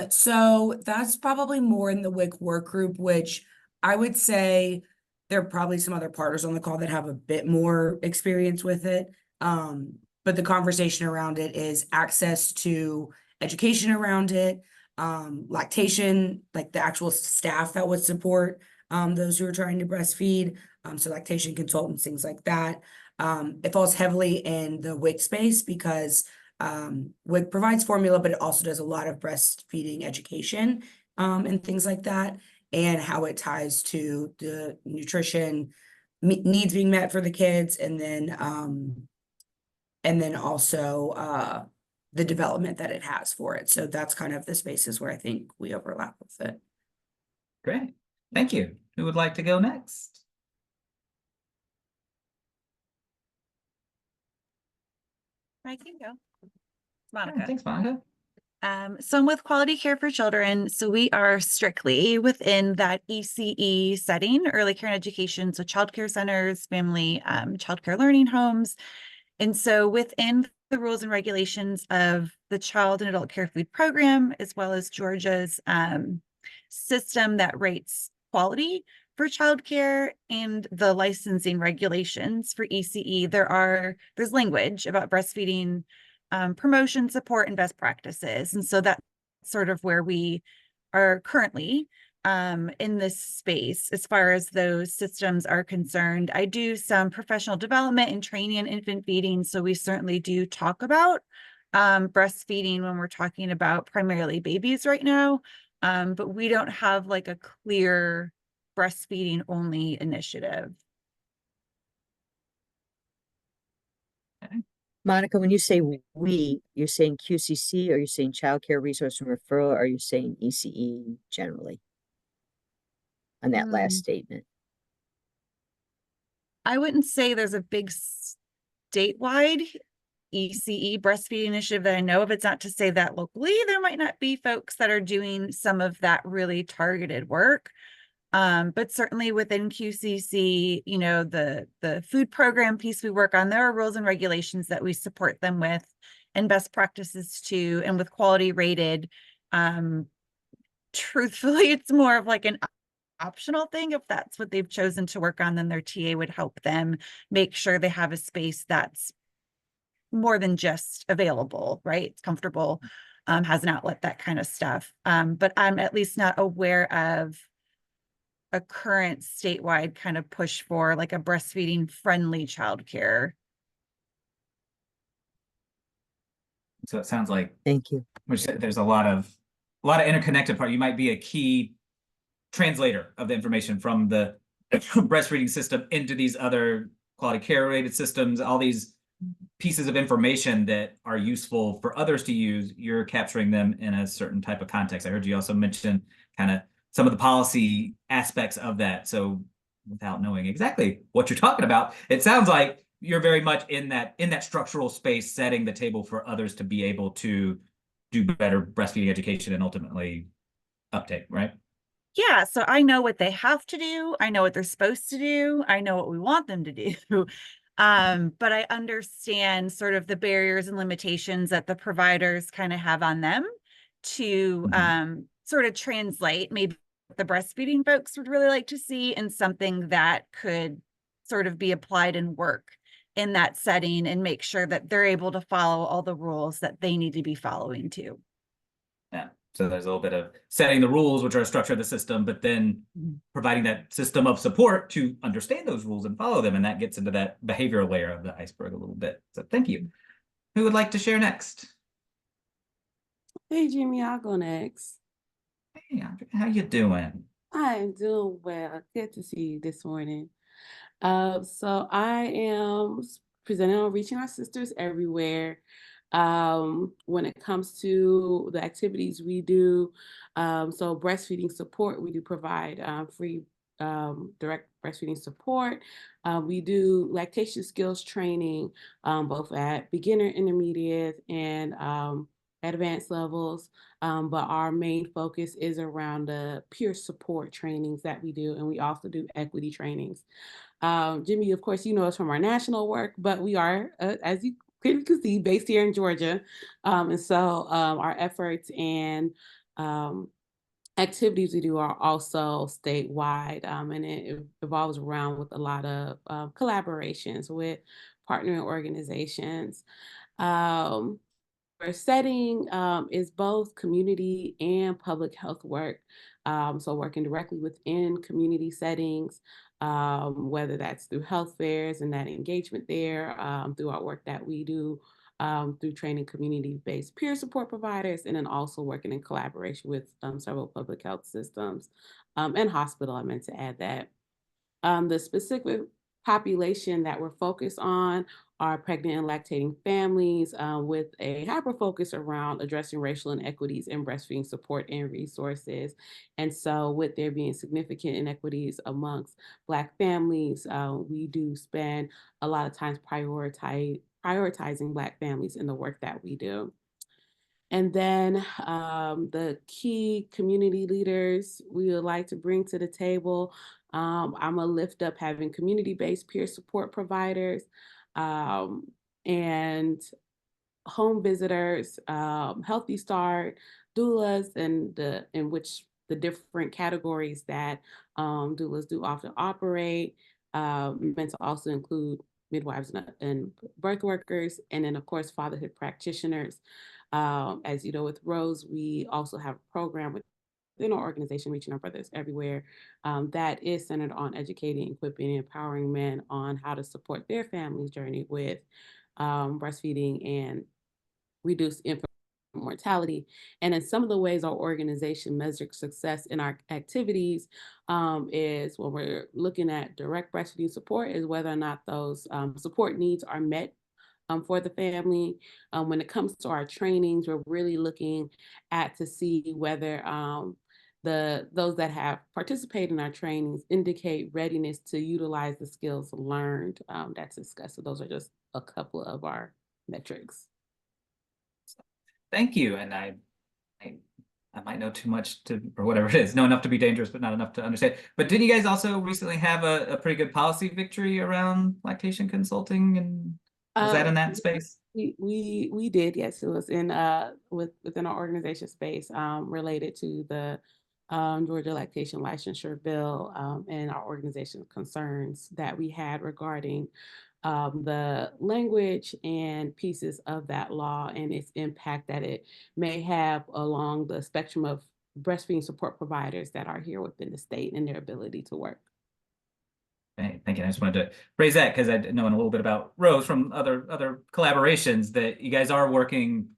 So that's probably more in the WIC work group, which I would say there are probably some other partners on the call that have a bit more experience with it. But the conversation around it is access to education around it, lactation, like the actual staff that would support those who are trying to breastfeed, so lactation consultants, things like that. It falls heavily in the WIC space because WIC provides formula, but it also does a lot of breastfeeding education and things like that, and how it ties to the nutrition needs being met for the kids, and then also the development that it has for it. So that's kind of the spaces where I think we overlap with it. Great. Thank you. Who would like to go next? I can go. Yeah, Monica. thanks, Monica. So I'm with Quality Care for Children. So we are strictly within that ECE setting, early care and education. So childcare centers, family childcare learning homes. And so within the rules and regulations of the Child and Adult Care Food Program, as well as Georgia's system that rates quality for childcare and the licensing regulations for ECE, there's language about breastfeeding, promotion, support, and best practices. And so that's sort of where we are currently in this space as far as those systems are concerned. I do some professional development and training in infant feeding, so we certainly do talk about breastfeeding when we're talking about primarily babies right now, but we don't have like a clear breastfeeding only initiative. Monica, when you say we, you're saying QCC, or you're saying Child Care Resource and Referral, or are you saying ECE generally on that last statement? I wouldn't say there's a big statewide ECE breastfeeding initiative that I know of. It's not to say that locally there might not be folks that are doing some of that really targeted work. But certainly within QCC, you know, the food program piece we work on, there are rules and regulations that we support them with, and best practices too, and with quality rated. Truthfully, it's more of like an optional thing. If that's what they've chosen to work on, then their TA would help them make sure they have a space that's more than just available, right? It's comfortable, has an outlet, that kind of stuff. But I'm at least not aware of a current statewide kind of push for like a breastfeeding friendly childcare. So it sounds like, Thank you. there's a lot of interconnected part. You might be a key translator of the information from the breastfeeding system into these other quality care related systems, all these pieces of information that are useful for others to use. You're capturing them in a certain type of context. I heard you also mention kind of some of the policy aspects of that. So without knowing exactly what you're talking about, it sounds like you're very much in that structural space, setting the table for others to be able to do better breastfeeding education and ultimately uptake, right? Yeah, so I know what they have to do. I know what they're supposed to do. I know what we want them to do. But I understand sort of the barriers and limitations that the providers kind of have on them to sort of translate maybe what the breastfeeding folks would really like to see in something that could sort of be applied and work in that setting, and make sure that they're able to follow all the rules that they need to be following too. Yeah. So there's a little bit of setting the rules, which are a structure of the system, but then providing that system of support to understand those rules and follow them. And that gets into that behavioral layer of the iceberg a little bit. So thank you. Who would like to share next? Hey, Jimmy, I'll go next. Hey, Andre, how you doing? I'm doing well. Good to see you this morning. So I am presenting on Reaching Our Sisters Everywhere. When it comes to the activities we do, so breastfeeding support, we do provide free direct breastfeeding support. We do lactation skills training, both at beginner, intermediate, and advanced levels. But our main focus is around the peer support trainings that we do, and we also do equity trainings. Jimmy, of course, you know us from our national work, but we are, as you can see, based here in Georgia. And so our efforts and activities we do are also statewide, and it revolves around with a lot of collaborations with partnering organizations. Our setting is both community and public health work. So working directly within community settings, whether that's through health fairs and that engagement there, through our work that we do through training community-based peer support providers, and then also working in collaboration with several public health systems and hospital, I meant to add that. The specific population that we're focused on are pregnant and lactating families with a hyper focus around addressing racial inequities in breastfeeding support and resources. And so with there being significant inequities amongst Black families, we do spend a lot of times prioritizing Black families in the work that we do. And then the key community leaders we would like to bring to the table, I'm gonna lift up having community-based peer support providers and home visitors, Healthy Start, doulas, and in which the different categories that doulas do often operate, meant to also include midwives and birth workers, and then of course fatherhood practitioners. As you know, with Rose, we also have a program within our organization, Reaching Our Brothers Everywhere, that is centered on educating, equipping, and empowering men on how to support their family's journey with breastfeeding and reduce infant mortality. And in some of the ways our organization measures success in our activities is when we're looking at direct breastfeeding support, is whether or not those support needs are met for the family. When it comes to our trainings, we're really looking at to see whether those that have participated in our trainings indicate readiness to utilize the skills learned that's discussed. So those are just a couple of our metrics. Thank you. And I might know too much or whatever it is, know enough to be dangerous, but not enough to understand. But didn't you guys also recently have a pretty good policy victory around lactation consulting? And was that in that space? We did, yes. It was in within our organization space related to the Georgia lactation licensure bill and our organization concerns that we had regarding the language and pieces of that law and its impact that it may have along the spectrum of breastfeeding support providers that are here within the state and their ability to work. Thank you. I just wanted to raise that because I know a little bit about Rose from other collaborations that you guys are working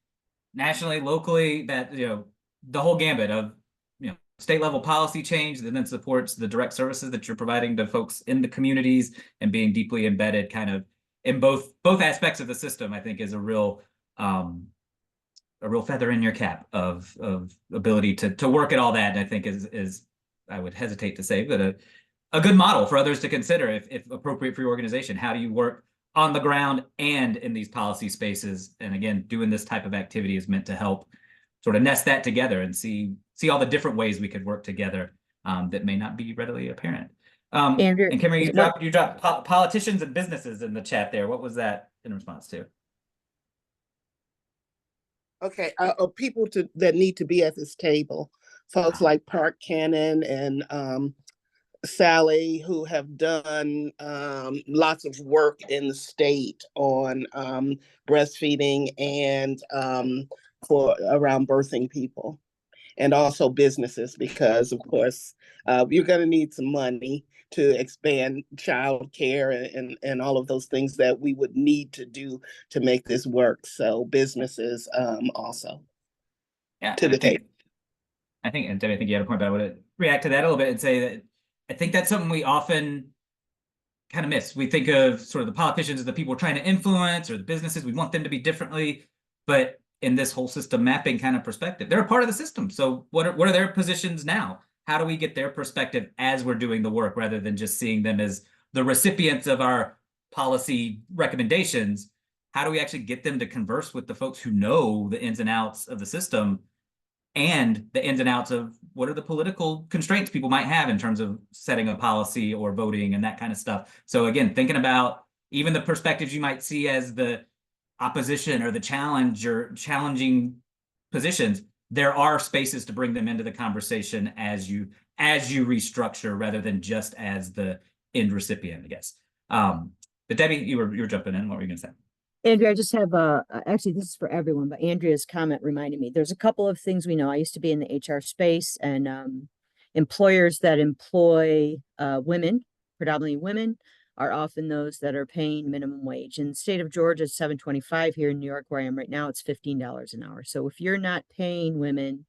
nationally, locally, that, you know, the whole gambit of, you know, state level policy change that then supports the direct services that you're providing to folks in the communities and being deeply embedded kind of in both aspects of the system, I think is a real feather in your cap of ability to work at all that. And I think is I would hesitate to say, but a good model for others to consider if appropriate for your organization. How do you work on the ground and in these policy spaces? And again, doing this type of activity is meant to help sort of nest that together and see all the different ways we could work together that may not be readily apparent. Andrew, and Kimberly, you dropped politicians and businesses in the chat there. What was that in response to? Okay, people that need to be at this table, folks like Park Cannon and Sally, who have done lots of work in the state on breastfeeding and for around birthing people, and also businesses, because of course you're going to need some money to expand childcare and all of those things that we would need to do to make this work. So businesses also to the table. I think, and Debbie, I think you had a point, but I would react to that a little bit and say that I think that's something we often kind of miss. We think of sort of the politicians as the people we're trying to influence, or the businesses, we want them to be differently. But in this whole system mapping kind of perspective, they're a part of the system. So what are their positions now? How do we get their perspective as we're doing the work, rather than just seeing them as the recipients of our policy recommendations? How do we actually get them to converse with the folks who know the ins and outs of the system and the ins and outs of what are the political constraints people might have in terms of setting a policy or voting and that kind of stuff? So again, thinking about even the perspectives you might see as the opposition or the challenge or challenging positions, there are spaces to bring them into the conversation as you restructure, rather than just as the end recipient, I guess. But Debbie, you were jumping in. What were you gonna say? Andrea, I just have actually this is for everyone, but Andrea's comment reminded me. There's a couple of things we know. I used to be in the HR space, and employers that employ women, predominantly women, are often those that are paying minimum wage. In the state of Georgia, it's $7.25. Here in New York, where I am right now, it's $15 an hour. So if you're not paying women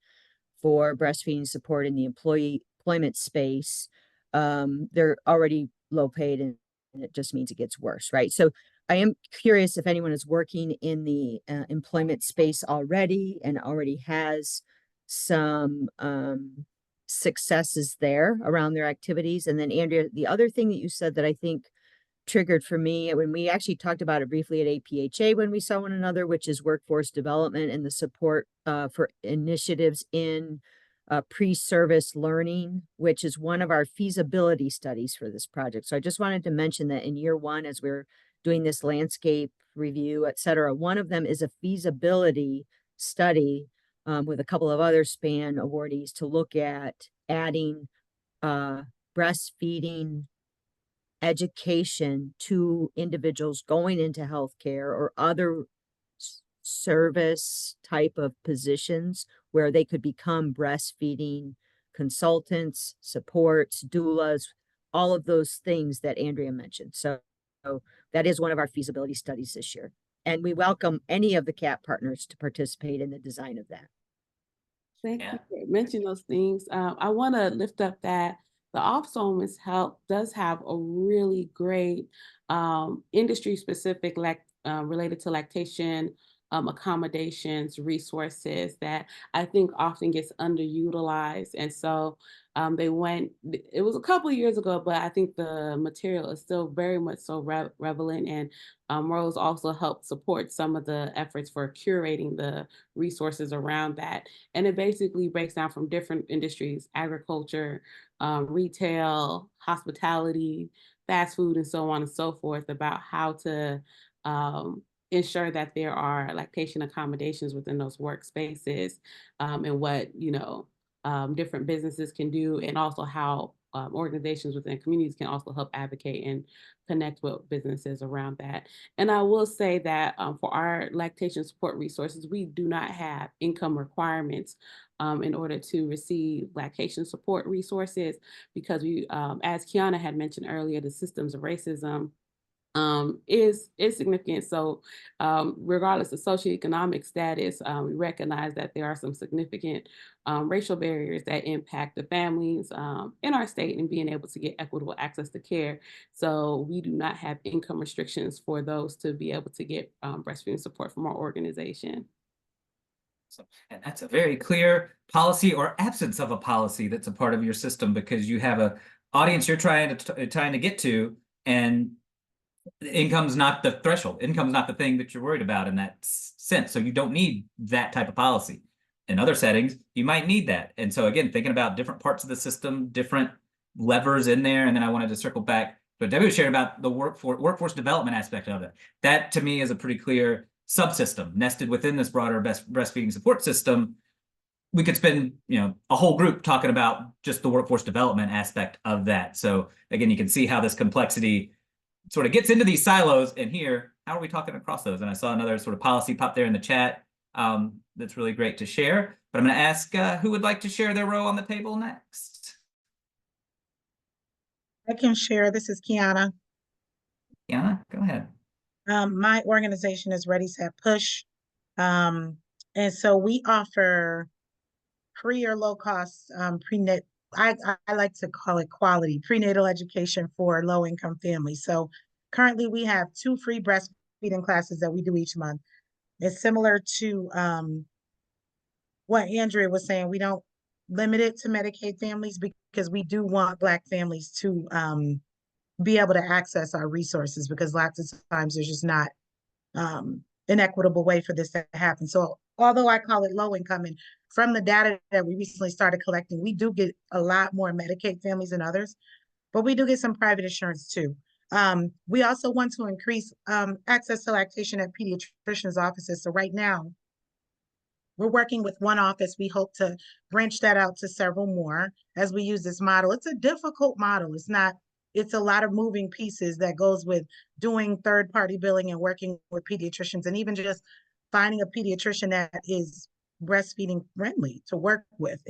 for breastfeeding support in the employment space, they're already low paid, and it just means it gets worse, right? So I am curious if anyone is working in the employment space already and already has some successes there around their activities. And then Andrea, the other thing that you said that I think triggered for me, when we actually talked about it briefly at APHA when we saw one another, which is workforce development and the support for initiatives in pre-service learning, which is one of our feasibility studies for this project. So I just wanted to mention that in year one, as we're doing this landscape review, et cetera, one of them is a feasibility study with a couple of other SPAN awardees to look at adding breastfeeding education to individuals going into healthcare or other service type of positions where they could become breastfeeding consultants, supports, doulas, all of those things that Andrea mentioned. So that is one of our feasibility studies this year. And we welcome any of the CAP partners to participate in the design of that. Thank you for mentioning those things. I want to lift up that the Office of Women's Health does have a really great industry-specific related to lactation accommodations, resources that I think often gets underutilized. And so it was a couple of years ago, but I think the material is still very much so relevant. And Rose also helped support some of the efforts for curating the resources around that. And it basically breaks down from different industries: agriculture, retail, hospitality, fast food, and so on and so forth, about how to ensure that there are lactation accommodations within those workspaces, and what, different businesses can do, and also how organizations within communities can also help advocate and connect with businesses around that. And I will say that for our lactation support resources, we do not have income requirements in order to receive lactation support resources, because we, as Kiana had mentioned earlier, the systems of racism is significant. So regardless of socioeconomic status, we recognize that there are some significant racial barriers that impact the families in our state and being able to get equitable access to care. So we do not have income restrictions for those to be able to get breastfeeding support from our organization. And that's a very clear policy, or absence of a policy, that's a part of your system, because you have a audience you're trying to get to, and income's not the threshold. Income's not the thing that you're worried about in that sense. So you don't need that type of policy. In other settings, you might need that. And so again, thinking about different parts of the system, different levers in there. And then I wanted to circle back, but Debbie was sharing about the workforce development aspect of it. That to me is a pretty clear subsystem nested within this broader breastfeeding support system. We could spend, a whole group talking about just the workforce development aspect of that. So again, you can see how this complexity sort of gets into these silos, and here, how are we talking across those? And I saw another sort of policy pop there in the chat that's really great to share. But I'm going to ask who would like to share their row on the table next. I can share. This is Kiana. Kiana, go ahead. My organization is Ready, Set, Push. And so we offer free or low cost prenatal, I like to call it quality prenatal education for low income families. So currently we have 2 free breastfeeding classes that we do each month. It's similar to what Andrea was saying. We don't limit it to Medicaid families, because we do want Black families to be able to access our resources, because lots of times there's just not an equitable way for this to happen. So although I call it low income, and from the data that we recently started collecting, we do get a lot more Medicaid families than others, but we do get some private insurance too. We also want to increase access to lactation at pediatricians' offices. So right now, we're working with one office. We hope to branch that out to several more as we use this model. It's a difficult model. It's a lot of moving pieces that goes with doing third-party billing and working with pediatricians, and even just finding a pediatrician that is breastfeeding friendly to work with.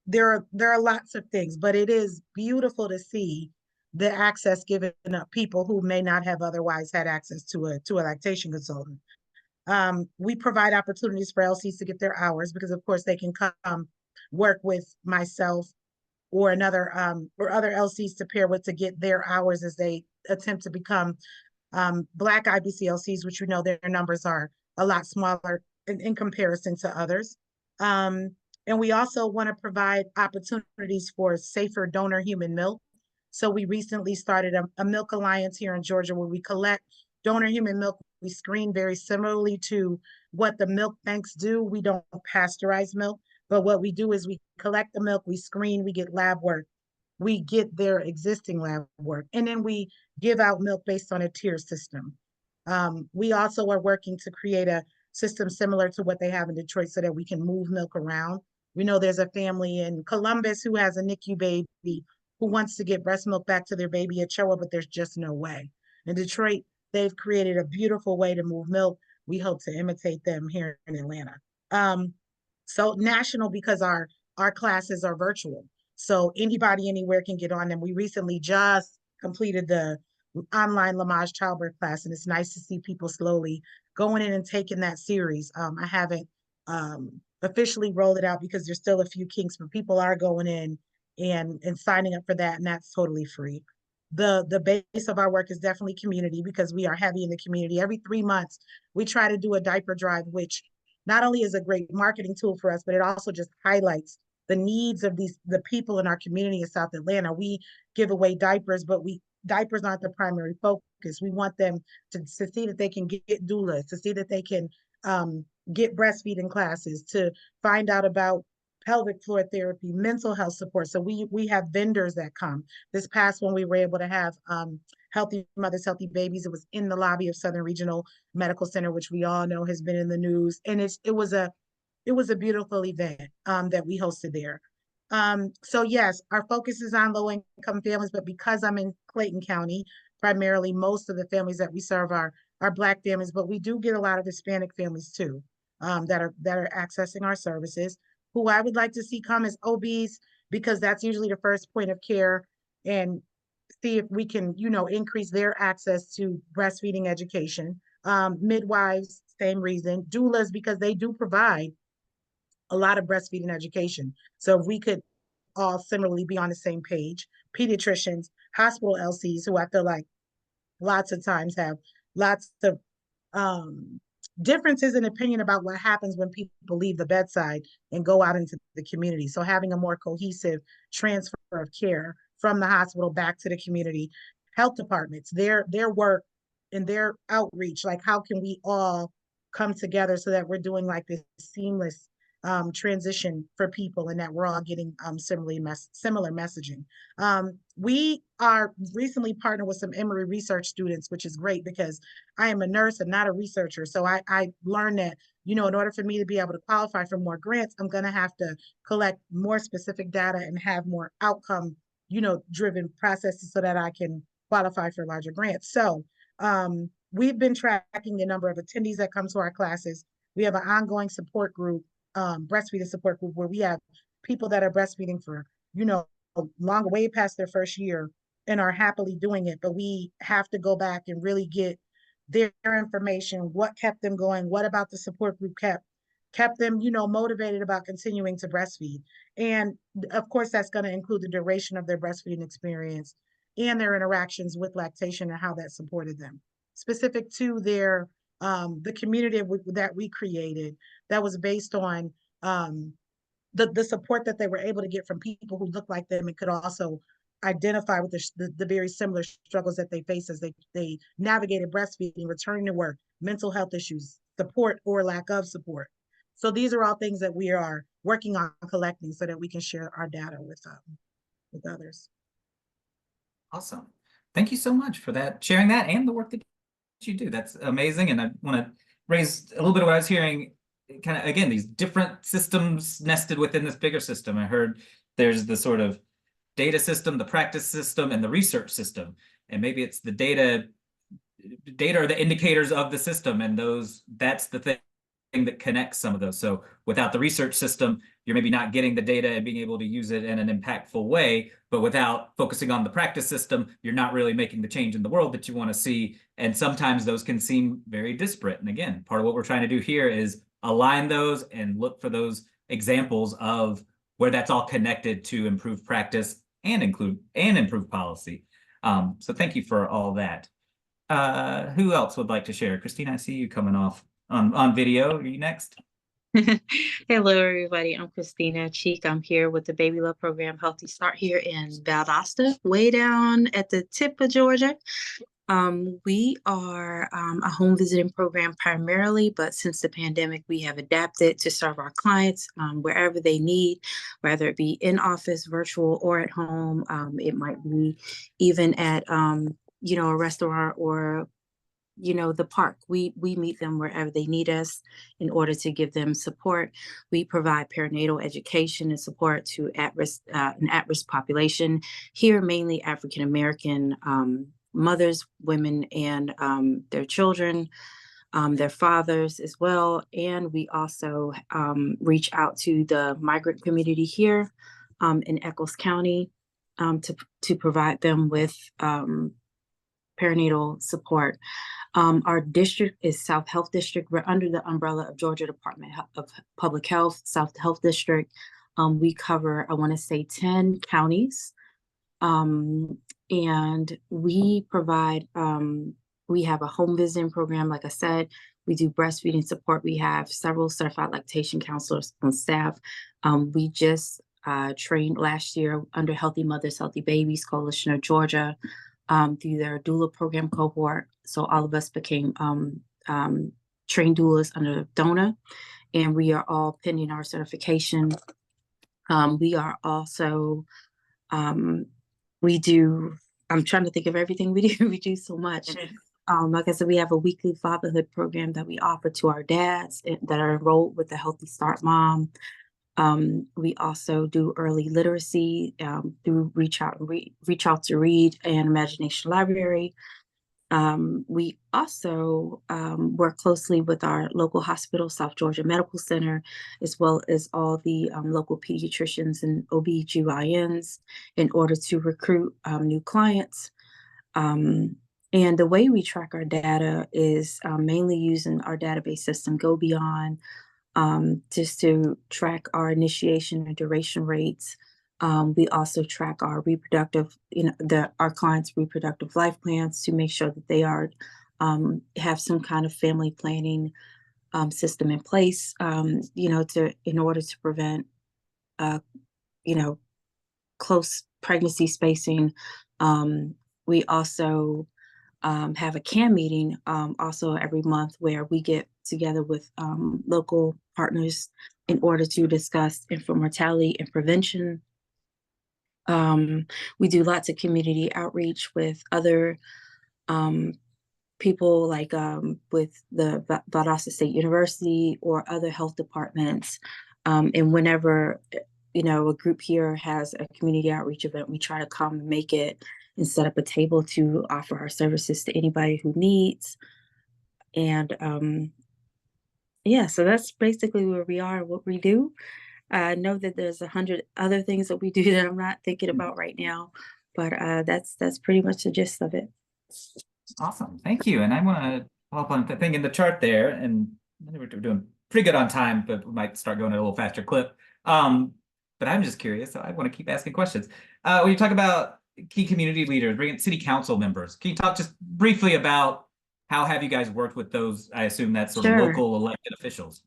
There are lots of things, but it is beautiful to see the access given to people who may not have otherwise had access to a lactation consultant. We provide opportunities for LCs to get their hours, because of course they can come work with myself or another or other LCs to pair with to get their hours as they attempt to become Black IBCLCs, which their numbers are a lot smaller in comparison to others. And we also want to provide opportunities for safer donor human milk. So we recently started a milk alliance here in Georgia where we collect donor human milk. We screen very similarly to what the milk banks do. We don't pasteurize milk, but what we do is we collect the milk, we screen, we get lab work, we get their existing lab work, and then we give out milk based on a tier system. We also are working to create a system similar to what they have in Detroit so that we can move milk around We know there's a family in Columbus who has a NICU baby who wants to get breast milk back to their baby at Choa, but there's just no way. In Detroit, they've created a beautiful way to move milk. We hope to imitate them here in Atlanta. So national, because our classes are virtual. So anybody anywhere can get on them. We recently just completed the online Lamaze childbirth class, and it's nice to see people slowly going in and taking that series. I haven't officially rolled it out because there's still a few kinks, but people are going in and signing up for that, and that's totally free. The base of our work is definitely community, because we are heavy in the community. Every 3 months, we try to do a diaper drive, which not only is a great marketing tool for us, but it also just highlights the needs of the people in our community in South Atlanta. We give away diapers, but diapers aren't the primary focus. We want them to see that they can get doulas, to see that they can get breastfeeding classes, to find out about pelvic floor therapy, mental health support. So we have vendors that come. This past one, we were able to have Healthy Mothers, Healthy Babies. It was in the lobby of Southern Regional Medical Center, which we all know has been in the news. And it was a beautiful event that we hosted there. So yes, our focus is on low income families, but because I'm in Clayton County, primarily most of the families that we serve are Black families, but we do get a lot of Hispanic families too, that are accessing our services. Who I would like to see come as OBs, because that's usually the first point of care, and see if we can, increase their access to breastfeeding education. Midwives, same reason. Doulas, because they do provide a lot of breastfeeding education. So if we could all similarly be on the same page. Pediatricians, hospital LCs, who I feel like lots of times have lots of differences in opinion about what happens when people leave the bedside and go out into the community. So having a more cohesive transfer of care from the hospital back to the community. Health departments, their work and their outreach, like how can we all come together so that we're doing like this seamless transition for people, and that we're all getting similar messaging. We are recently partnered with some Emory research students, which is great because I am a nurse and not a researcher. So I learned that, in order for me to be able to qualify for more grants, I'm going to have to collect more specific data and have more outcome, driven processes so that I can qualify for larger grants. So we've been tracking the number of attendees that come to our classes. We have an ongoing support group, breastfeeding support group, where we have people that are breastfeeding for, long way past their first year and are happily doing it. But we have to go back and really get their information, what kept them going, what about the support group kept them, motivated about continuing to breastfeed. And of course, that's going to include the duration of their breastfeeding experience and their interactions with lactation and how that supported them. Specific to their the community that we created, that was based on the support that they were able to get from people who looked like them and could also identify with the very similar struggles that they face as they navigated breastfeeding, returning to work, mental health issues, support or lack of support. So these are all things that we are working on collecting so that we can share our data with others. Awesome. Thank you so much for that, sharing that and the work that you do. That's amazing. And I want to raise a little bit of what I was hearing, kind of, again, these different systems nested within this bigger system. I heard there's the sort of data system, the practice system, and the research system. And maybe it's the data are the indicators of the system, and that's the thing that connects some of those. So without the research system, you're maybe not getting the data and being able to use it in an impactful way. But without focusing on the practice system, you're not really making the change in the world that you want to see. And sometimes those can seem very disparate. And again, part of what we're trying to do here is align those and look for those examples of where that's all connected to improve practice and improve policy. So thank you for all that. Who else would like to share? Christina, I see you coming off on video. Are you next? Hello, everybody. I'm Christina Cheek. I'm here with the Baby Love Program Healthy Start here in Valdosta, way down at the tip of Georgia. We are a home visiting program primarily, but since the pandemic, we have adapted to serve our clients wherever they need, whether it be in office, virtual, or at home. It might be even at, a restaurant or you know, the park. We meet them wherever they need us in order to give them support. We provide perinatal education and support to an at-risk population here, mainly African American mothers, women, and their children, their fathers as well. And we also reach out to the migrant community here in Eccles County to provide them with perinatal support. Our district is South Health District. We're under the umbrella of Georgia Department of Public Health, South Health District. We cover, I want to say, 10 counties. And we provide, we have a home visiting program. Like I said, we do breastfeeding support. We have several certified lactation counselors on staff. We just trained last year under Healthy Mothers, Healthy Babies Coalition of Georgia through their doula program cohort. So all of us became trained doulas under DONA, and we are all pending our certification. We are also, we do, I'm trying to think of everything we do. We do so much. Like I said, we have a weekly fatherhood program that we offer to our dads that are enrolled with the Healthy Start Mom. We also do early literacy through Reach Out to Read and Imagination Library. We also work closely with our local hospital, South Georgia Medical Center, as well as all the local pediatricians and OB/GYNs in order to recruit new clients. And the way we track our data is mainly using our database system, Go Beyond, just to track our initiation and duration rates. We also track our reproductive, our clients' reproductive life plans to make sure that they are have some kind of family planning system in place, in order to prevent, close pregnancy spacing. We also have a CAM meeting also every month where we get together with local partners in order to discuss infant mortality and prevention. We do lots of community outreach with other people, like with the Valdosta State University or other health departments. And whenever, a group here has a community outreach event, we try to come and make it and set up a table to offer our services to anybody who needs. And yeah, so that's basically where we are and what we do. I know that there's 100 other things that we do that I'm not thinking about right now, but that's pretty much the gist of it. Awesome, thank you. And I want to follow up on the thing in the chart there, and we're doing pretty good on time, but we might start going at a little faster clip. But I'm just curious, so I want to keep asking questions. When you talk about key community leaders, bringing city council members, can you talk just briefly about how have you guys worked with those? I assume that's sort of local elected officials.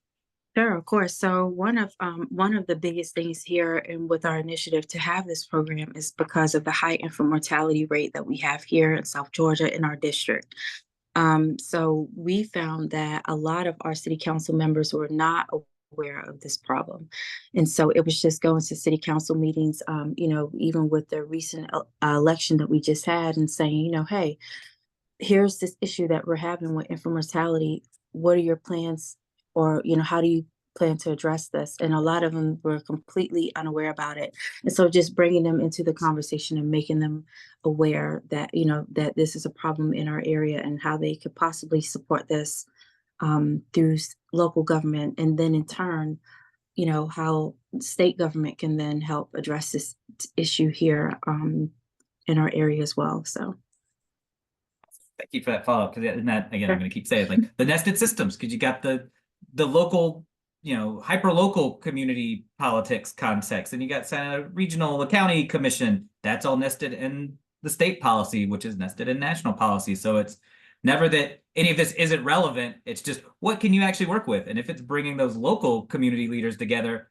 Sure, of course. So one of the biggest things here and with our initiative to have this program is because of the high infant mortality rate that we have here in South Georgia in our district. So we found that a lot of our city council members were not aware of this problem. And so it was just going to city council meetings, even with the recent election that we just had, and saying, hey, here's this issue that we're having with infant mortality. What are your plans? Or, how do you plan to address this? And a lot of them were completely unaware about it. And so just bringing them into the conversation and making them aware that, that this is a problem in our area and how they could possibly support this through local government. And then in turn, how state government can then help address this issue here in our area as well. So. Thank you for that follow-up, because in that, again, I'm going to keep saying, like, the nested systems, because you got the local, hyper-local community politics context, and you got regional, the county commission, that's all nested in the state policy, which is nested in national policy. So it's never that any of this isn't relevant. It's just, what can you actually work with? And if it's bringing those local community leaders together,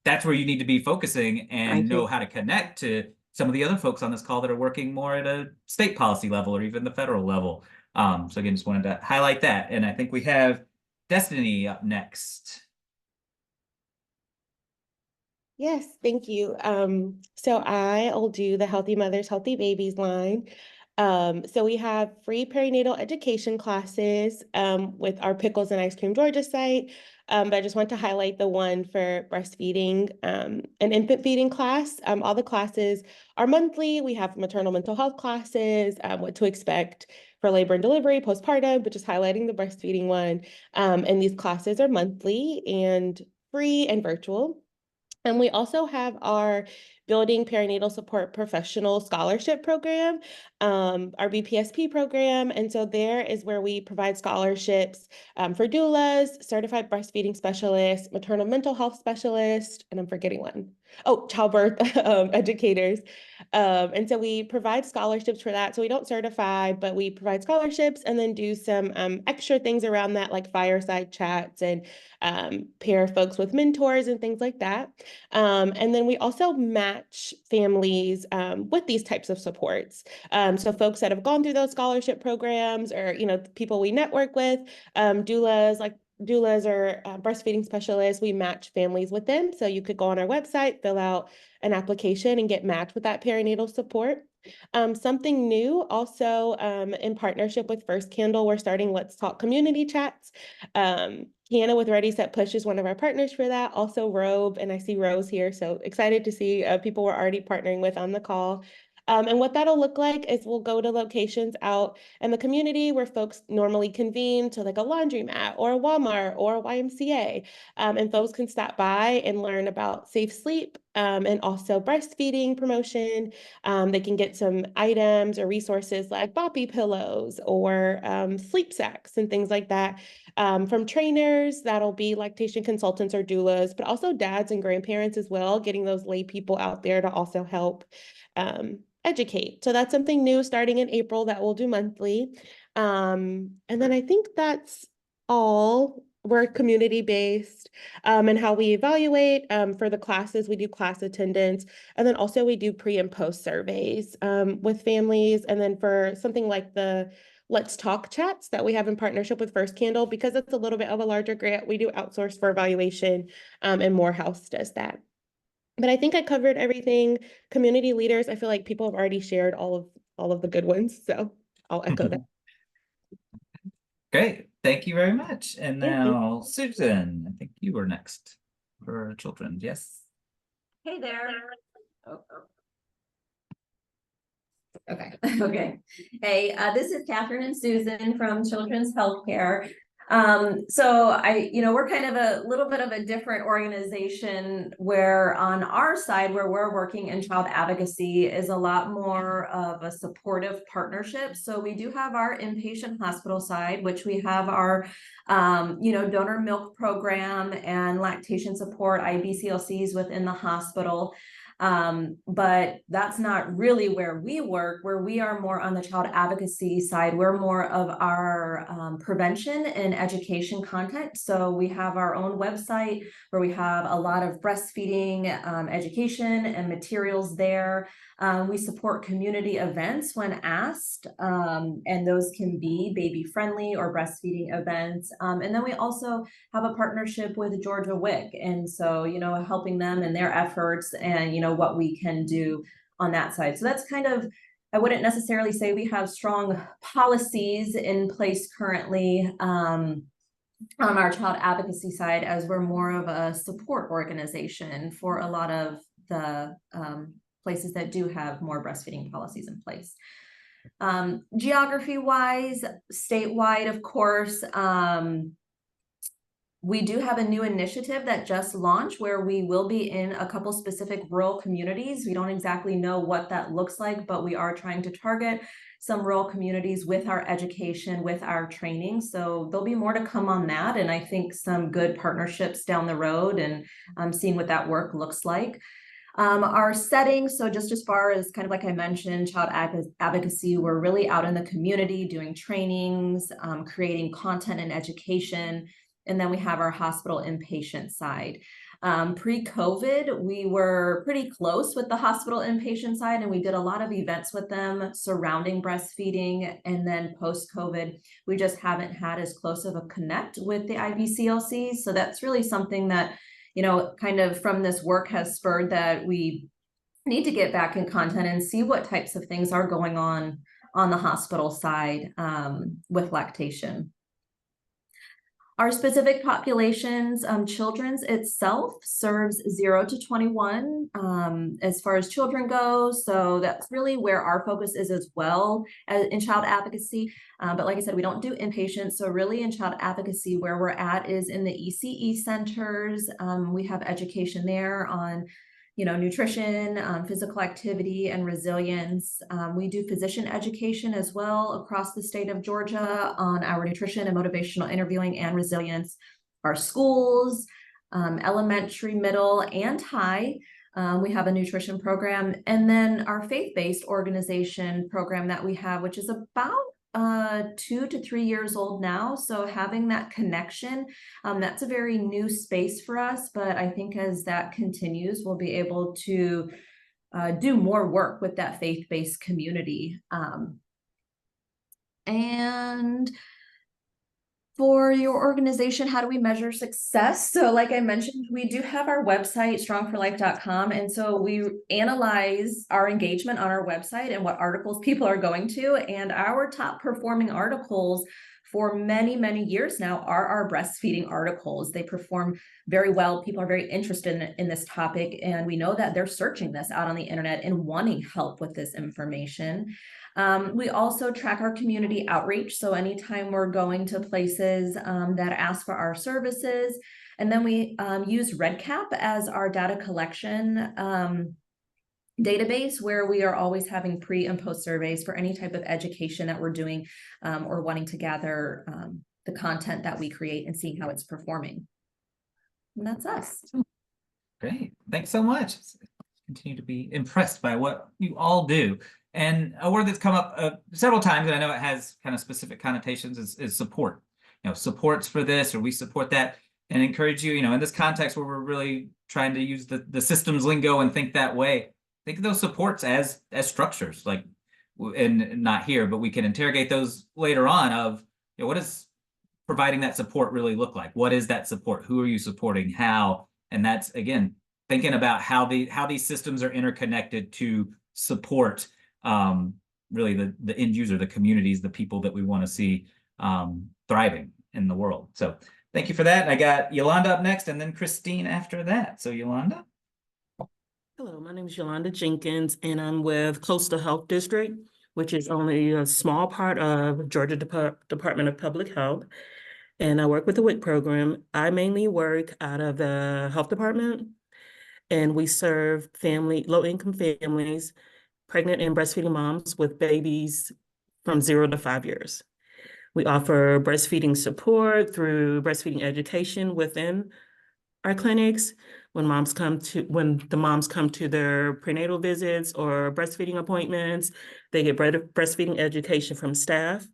that's where you need to be focusing and know how to connect to some of the other folks on this call that are working more at a state policy level or even the federal level. So again, just wanted to highlight that. And I think we have Destiny up next. Yes, thank you. So I'll do the Healthy Mothers, Healthy Babies line. So we have free perinatal education classes with our Pickles and Ice Cream Georgia site. But I just want to highlight the one for breastfeeding and infant feeding class. All the classes are monthly. We have maternal mental health classes, what to expect for labor and delivery, postpartum, but just highlighting the breastfeeding one. And these classes are monthly and free and virtual. And we also have our Building Perinatal Support Professional Scholarship Program, our BPSP program. And so there is where we provide scholarships for doulas, certified breastfeeding specialists, maternal mental health specialists, and I'm forgetting one. Oh, childbirth educators. And so we provide scholarships for that. So we don't certify, but we provide scholarships and then do some extra things around that, like fireside chats and pair folks with mentors and things like that. And then we also match families with these types of supports. So folks that have gone through those scholarship programs, or people we network with, doulas or breastfeeding specialists, we match families with them. So you could go on our website, fill out an application, and get matched with that perinatal support. Something new also in partnership with First Candle, we're starting Let's Talk community chats. Hannah with Ready Set Push is one of our partners for that. Also Robe, and I see Rose here, so excited to see people we're already partnering with on the call. And what that'll look like is we'll go to locations out in the community where folks normally convene, to like a laundromat or a Walmart or a YMCA. And folks can stop by and learn about safe sleep and also breastfeeding promotion. They can get some items or resources like boppy pillows or sleep sacks and things like that from trainers that'll be lactation consultants or doulas, but also dads and grandparents as well, getting those lay people out there to also help educate. So that's something new starting in April that we'll do monthly. And then I think that's all. We're community-based and how we evaluate for the classes, we do class attendance, and then also we do pre and post surveys with families. And then for something like the Let's Talk chats that we have in partnership with First Candle, because it's a little bit of a larger grant, we do outsource for evaluation and Morehouse does that. But I think I covered everything. Community leaders, I feel like people have already shared all of the good ones, so I'll echo that. Great, thank you very much. And Thank you. now Susan, I think you were next for children. Yes. Hey there. Okay. Okay. Hey, this is Catherine and Susan from Children's Healthcare. So we're kind of a little bit of a different organization, where on our side, where we're working in child advocacy, is a lot more of a supportive partnership. So we do have our inpatient hospital side, which we have our, donor milk program and lactation support, IBCLCs within the hospital. But that's not really where we work. Where we are more on the child advocacy side, we're more of our prevention and education content. So we have our own website where we have a lot of breastfeeding education and materials there. We support community events when asked, and those can be baby friendly or breastfeeding events. And then we also have a partnership with Georgia WIC. And so, helping them in their efforts and, what we can do on that side. So that's kind of, I wouldn't necessarily say we have strong policies in place currently on our child advocacy side, as we're more of a support organization for a lot of the places that do have more breastfeeding policies in place. Geography wise, statewide, of course, we do have a new initiative that just launched, where we will be in a couple specific rural communities. We don't exactly know what that looks like, but we are trying to target some rural communities with our education, with our training. So there'll be more to come on that. And I think some good partnerships down the road, and seeing what that work looks like. Our settings, so just as far as kind of like I mentioned, child advocacy, we're really out in the community doing trainings, creating content and education. And then we have our hospital inpatient side. Pre-COVID, we were pretty close with the hospital inpatient side, and we did a lot of events with them surrounding breastfeeding. And then post-COVID, we just haven't had as close of a connect with the IBCLCs. So that's really something that, kind of from this work has spurred, that we need to get back in content and see what types of things are going on on the hospital side with lactation. Our specific populations, children's itself serves 0 to 21 as far as children go. So that's really where our focus is as well as in child advocacy. But like I said, we don't do inpatient. So really in child advocacy, where we're at is in the ECE centers. We have education there on nutrition, physical activity, and resilience. We do physician education as well across the state of Georgia on our nutrition and motivational interviewing and resilience. Our schools, elementary, middle, and high, we have a nutrition program. And then our faith-based organization program that we have, which is about 2 to 3 years old now. So having that connection, that's a very new space for us. But I think as that continues, we'll be able to do more work with that faith-based community. And for your organization, how do we measure success? So like I mentioned, we do have our website, strongforlife.com. And so we analyze our engagement on our website and what articles people are going to. And our top performing articles for many, many years now are our breastfeeding articles. They perform very well. People are very interested in this topic. And we know that they're searching this out on the internet and wanting help with this information. We also track our community outreach. So anytime we're going to places that ask for our services, and then we use RedCap as our data collection database, where we are always having pre and post surveys for any type of education that we're doing or wanting to gather the content that we create and seeing how it's performing. And that's us. Great. Thanks so much. Continue to be impressed by what you all do. And a word that's come up several times, and I know it has kind of specific connotations, is support. Supports for this, or we support that, and encourage you, in this context where we're really trying to use the systems lingo and think that way, think of those supports as structures, like, and not here, but we can interrogate those later on of, what does providing that support really look like? What is that support? Who are you supporting? How? And that's, again, thinking about how these systems are interconnected to support really the end user, the communities, the people that we want to see thriving in the world. So thank you for that. I got Yolanda up next and then Christine after that. So Yolanda. Hello, my name is Yolanda Jenkins, and I'm with Coastal Health District, which is only a small part of Georgia Department of Public Health. And I work with the WIC program. I mainly work out of the health department, and we serve low-income families, pregnant and breastfeeding moms with babies from 0 to 5 years. We offer breastfeeding support through breastfeeding education within our clinics. When the moms come to their prenatal visits or breastfeeding appointments, they get breastfeeding education from staff.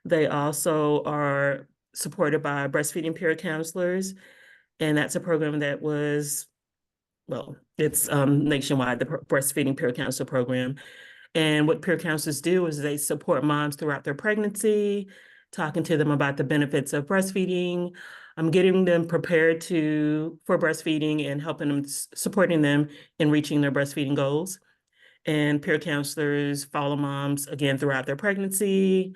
They also are supported by breastfeeding peer counselors, and that's a program that was, it's nationwide, the breastfeeding peer counselor program. And what peer counselors do is they support moms throughout their pregnancy, talking to them about the benefits of breastfeeding, getting them prepared for breastfeeding and helping them, supporting them in reaching their breastfeeding goals. And peer counselors follow moms again throughout their pregnancy,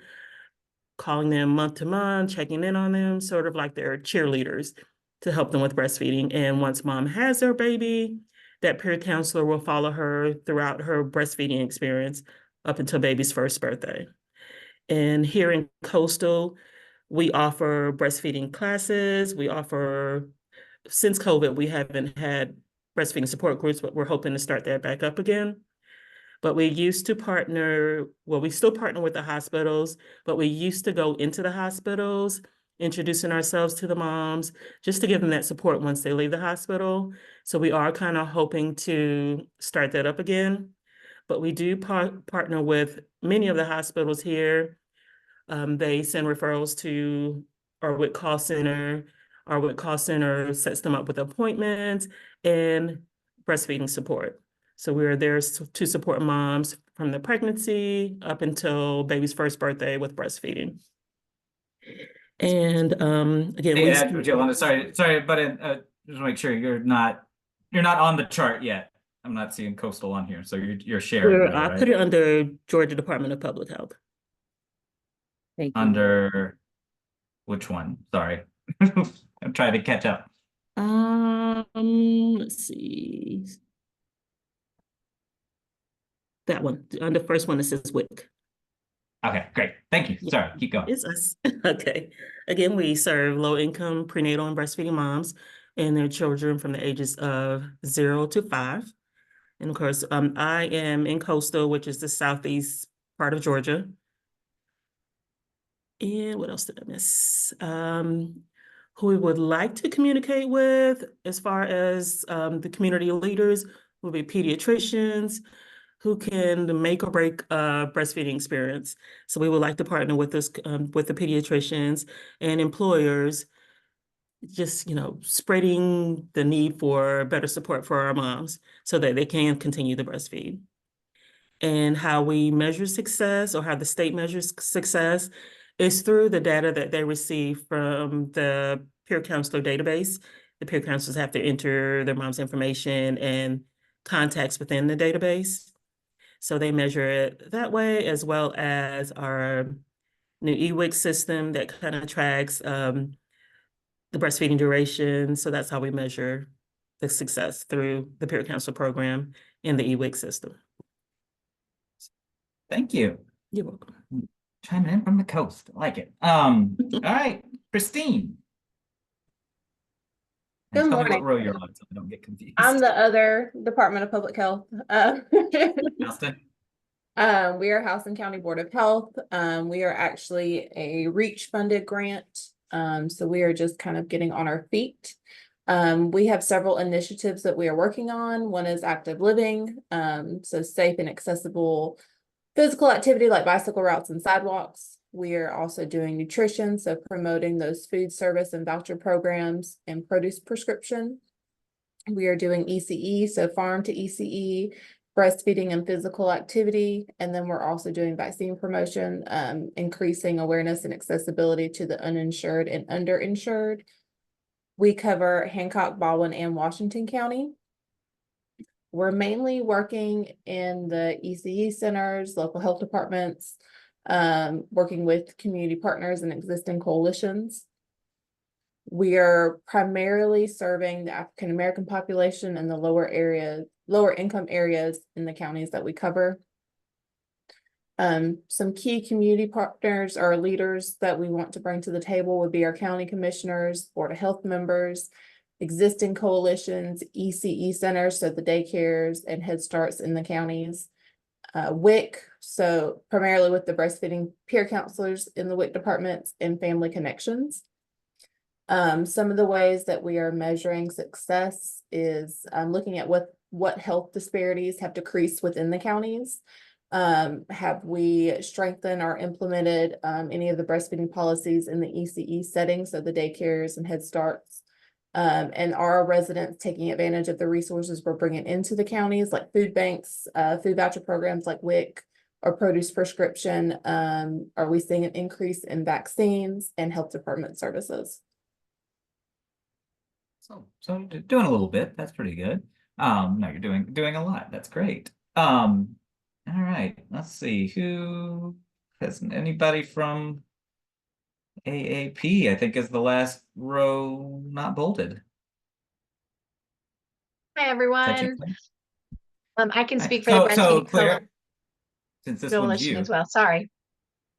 calling them month to month, checking in on them, sort of like their cheerleaders to help them with breastfeeding. And once mom has their baby, that peer counselor will follow her throughout her breastfeeding experience up until baby's first birthday. And here in Coastal, we offer breastfeeding classes. Since COVID, we haven't had breastfeeding support groups, but we're hoping to start that back up again. But we used to we still partner with the hospitals, but we used to go into the hospitals, introducing ourselves to the moms, just to give them that support once they leave the hospital. So we are kind of hoping to start that up again. But we do partner with many of the hospitals here. They send referrals to our WIC call center. Our WIC call center sets them up with appointments and breastfeeding support. So we're there to support moms from the pregnancy up until baby's first birthday with breastfeeding. And again, Yolanda, sorry, but just want to make sure you're not on the chart yet. I'm not seeing coastal on here, so you're sharing though, I right? put it under Georgia Department of Public Health. Thank you. Under which one? Sorry. I'm trying to catch up. Let's see. That one, on the first one, it says WIC. Okay, great. Thank you. Yeah. Sorry, keep going. It's us. Okay. Again, we serve low-income prenatal and breastfeeding moms and their children from the ages of 0 to 5. And of course, I am in Coastal, which is the southeast part of Georgia. And what else did I miss? Who we would like to communicate with as far as the community leaders will be pediatricians who can make or break a breastfeeding experience. So we would like to partner with this with the pediatricians and employers, just spreading the need for better support for our moms so that they can continue to breastfeed. And how we measure success, or how the state measures success, is through the data that they receive from the peer counselor database. The peer counselors have to enter their mom's information and contacts within the database. So they measure it that way, as well as our new eWIC system that kind of tracks the breastfeeding duration. So that's how we measure the success, through the peer counselor program and the eWIC system. Thank you. You're welcome. Chiming in from the coast. I like it. All right, Christine. And Good tell me morning. what row you're on so I don't get confused. I'm the other Department of Public Health. Austin? We are House and County Board of Health. We are actually a REACH funded grant. So we are just kind of getting on our feet. We have several initiatives that we are working on. One is active living, so safe and accessible physical activity like bicycle routes and sidewalks. We are also doing nutrition, so promoting those food service and voucher programs and produce prescription. We are doing ECE, so farm to ECE, breastfeeding and physical activity. And then we're also doing vaccine promotion, increasing awareness and accessibility to the uninsured and underinsured. We cover Hancock, Baldwin, and Washington County. We're mainly working in the ECE centers, local health departments, working with community partners and existing coalitions. We are primarily serving the African American population in the lower income areas in the counties that we cover. Some key community partners or leaders that we want to bring to the table would be our county commissioners, Board of Health members, existing coalitions, ECE centers, so the daycares and Head Starts in the counties, WIC, so primarily with the breastfeeding peer counselors in the WIC departments, and Family Connections. Some of the ways that we are measuring success is looking at what health disparities have decreased within the counties. Have we strengthened or implemented any of the breastfeeding policies in the ECE setting, so the daycares and Head Starts? And are our residents taking advantage of the resources we're bringing into the counties, like food banks, food voucher programs like WIC, or produce prescription? Are we seeing an increase in vaccines and health department services? So doing a little bit. That's pretty good. No, you're doing a lot. That's great. All right. Let's see. Who has anybody from AAP? I think is the last row not bolded. Hi, Is that you, everyone. Claire? I can Hi. speak for the So breastfeeding Claire, since this one's coalition you, as well. Sorry.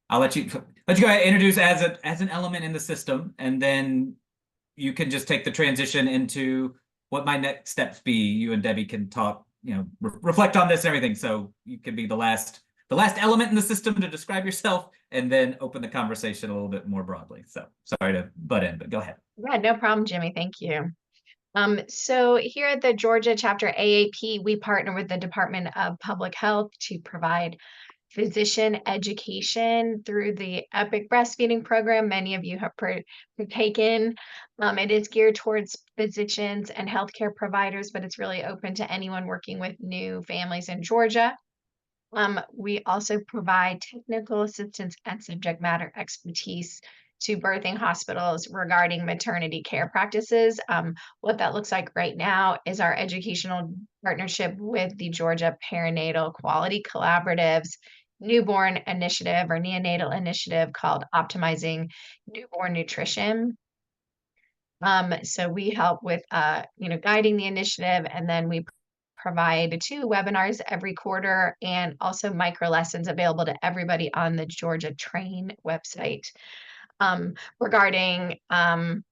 I'll let you go ahead and introduce as an element in the system, and then you can just take the transition into what my next steps be. You and Debbie can talk, reflect on this and everything. So you can be the last element in the system to describe yourself, and then open the conversation a little bit more broadly. So sorry to butt in, but go ahead. Yeah, no problem, Jimmy. Thank you. So here at the Georgia chapter AAP, we partner with the Department of Public Health to provide physician education through the EPIC breastfeeding program. Many of you have partaken. It is geared towards physicians and healthcare providers, but it's really open to anyone working with new families in Georgia. We also provide technical assistance and subject matter expertise to birthing hospitals regarding maternity care practices. What that looks like right now is our educational partnership with the Georgia Perinatal Quality Collaborative's newborn initiative or neonatal initiative called Optimizing Newborn Nutrition. So we help with, guiding the initiative, and then we provide 2 webinars every quarter and also micro lessons available to everybody on the Georgia Train website, regarding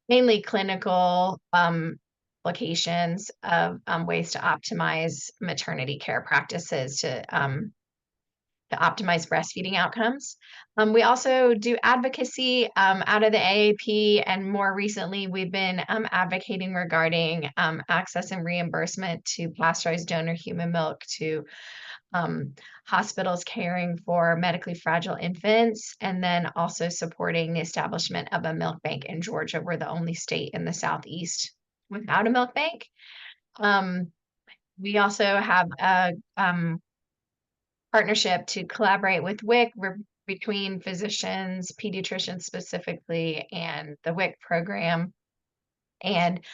mainly clinical applications of ways to optimize maternity care practices to optimize breastfeeding outcomes. We also do advocacy out of the AAP, and more recently, we've been advocating regarding access and reimbursement to pasteurized donor human milk to hospitals caring for medically fragile infants, and then also supporting the establishment of a milk bank in Georgia. We're the only state in the Southeast without a milk bank. We also have a partnership to collaborate with WIC between physicians, pediatricians specifically, and the WIC program. And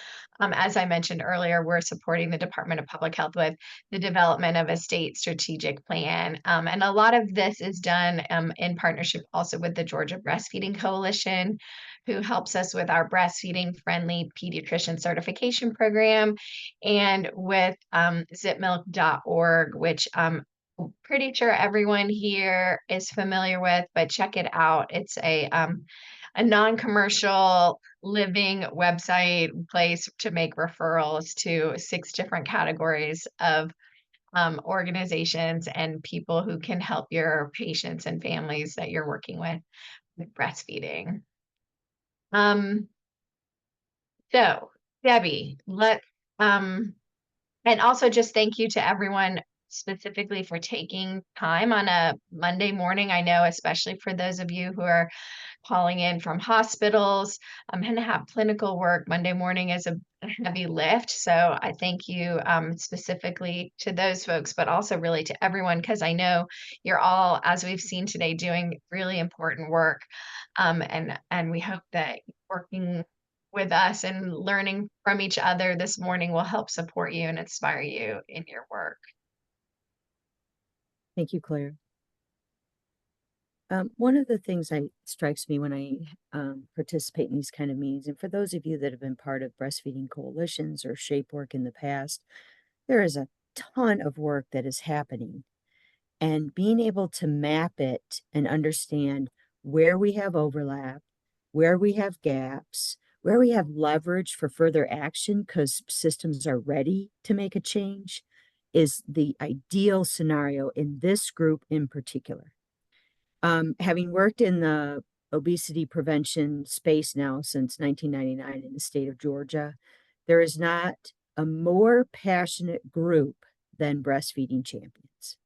as I mentioned earlier, we're supporting the Department of Public Health with the development of a state strategic plan. And a lot of this is done in partnership also with the Georgia Breastfeeding Coalition, who helps us with our breastfeeding friendly pediatrician certification program, and with zipmilk.org, which pretty sure everyone here is familiar with, but check it out. It's a non-commercial living website place to make referrals to 6 different categories of organizations and people who can help your patients and families that you're working with breastfeeding. So Debbie, and also just thank you to everyone specifically for taking time on a Monday morning. I know, especially for those of you who are calling in from hospitals, and have clinical work. Monday morning is a heavy lift. So I thank you specifically to those folks, but also really to everyone, because I know you're all, as we've seen today, doing really important work. And we hope that working with us and learning from each other this morning will help support you and inspire you in your work. Thank you, Claire. One of the things that strikes me when I participate in these kind of meetings, and for those of you that have been part of breastfeeding coalitions or shape work in the past, there is a ton of work that is happening. And being able to map it and understand where we have overlap, where we have gaps, where we have leverage for further action because systems are ready to make a change, is the ideal scenario in this group in particular. Having worked in the obesity prevention space now since 1999 in the state of Georgia, there is not a more passionate group than Breastfeeding Champions.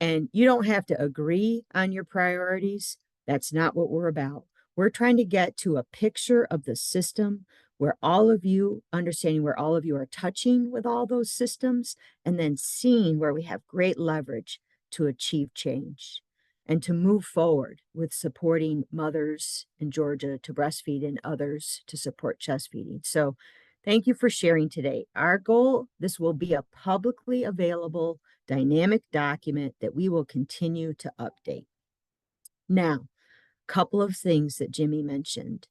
And you don't have to agree on your priorities. That's not what we're about. We're trying to get to a picture of the system where all of you, understanding where all of you are touching with all those systems, and then seeing where we have great leverage to achieve change and to move forward with supporting mothers in Georgia to breastfeed and others to support chest feeding. So thank you for sharing today. Our goal, this will be a publicly available dynamic document that we will continue to update. Now, a couple of things that Jimmy mentioned.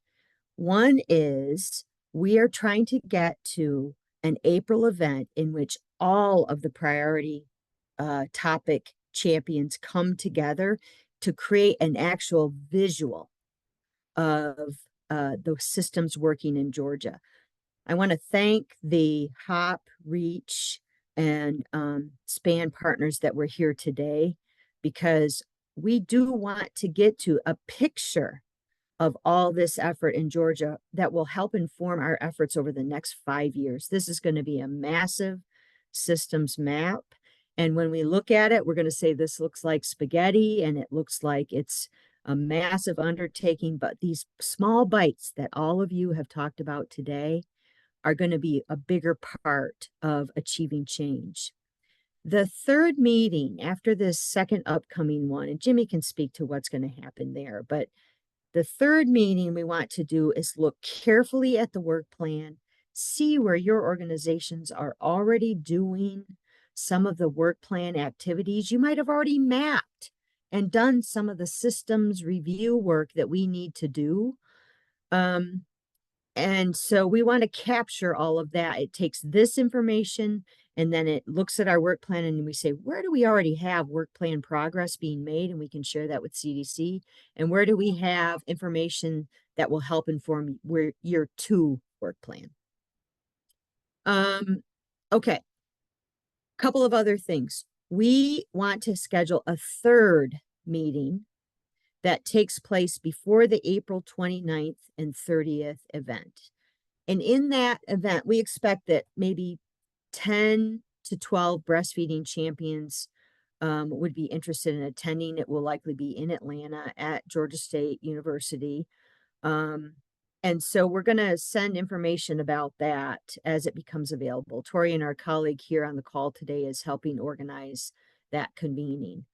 One is we are trying to get to an April event in which all of the priority topic champions come together to create an actual visual of those systems working in Georgia. I want to thank the HOP, REACH, and SPAN partners that were here today, because we do want to get to a picture of all this effort in Georgia that will help inform our efforts over the next 5 years. This is going to be a massive systems map. And when we look at it, we're going to say this looks like spaghetti and it looks like it's a massive undertaking. But these small bites that all of you have talked about today are going to be a bigger part of achieving change. The third meeting after this second upcoming one, and Jimmy can speak to what's going to happen there, but The third meeting we want to do is look carefully at the work plan, see where your organizations are already doing some of the work plan activities. You might have already mapped and done some of the systems review work that we need to do. And so we want to capture all of that. It takes this information and then it looks at our work plan and we say, where do we already have work plan progress being made? And we can share that with CDC. And where do we have information that will help inform where your two work plan? Okay. Couple of other things. We want to schedule a third meeting that takes place before the April 29th and 30th event. And in that event, we expect that maybe 10 to 12 breastfeeding champions would be interested in attending. It will likely be in Atlanta at Georgia State University. And so we're going to send information about that as it becomes available. Tori and our colleague here on the call today is helping organize that convening.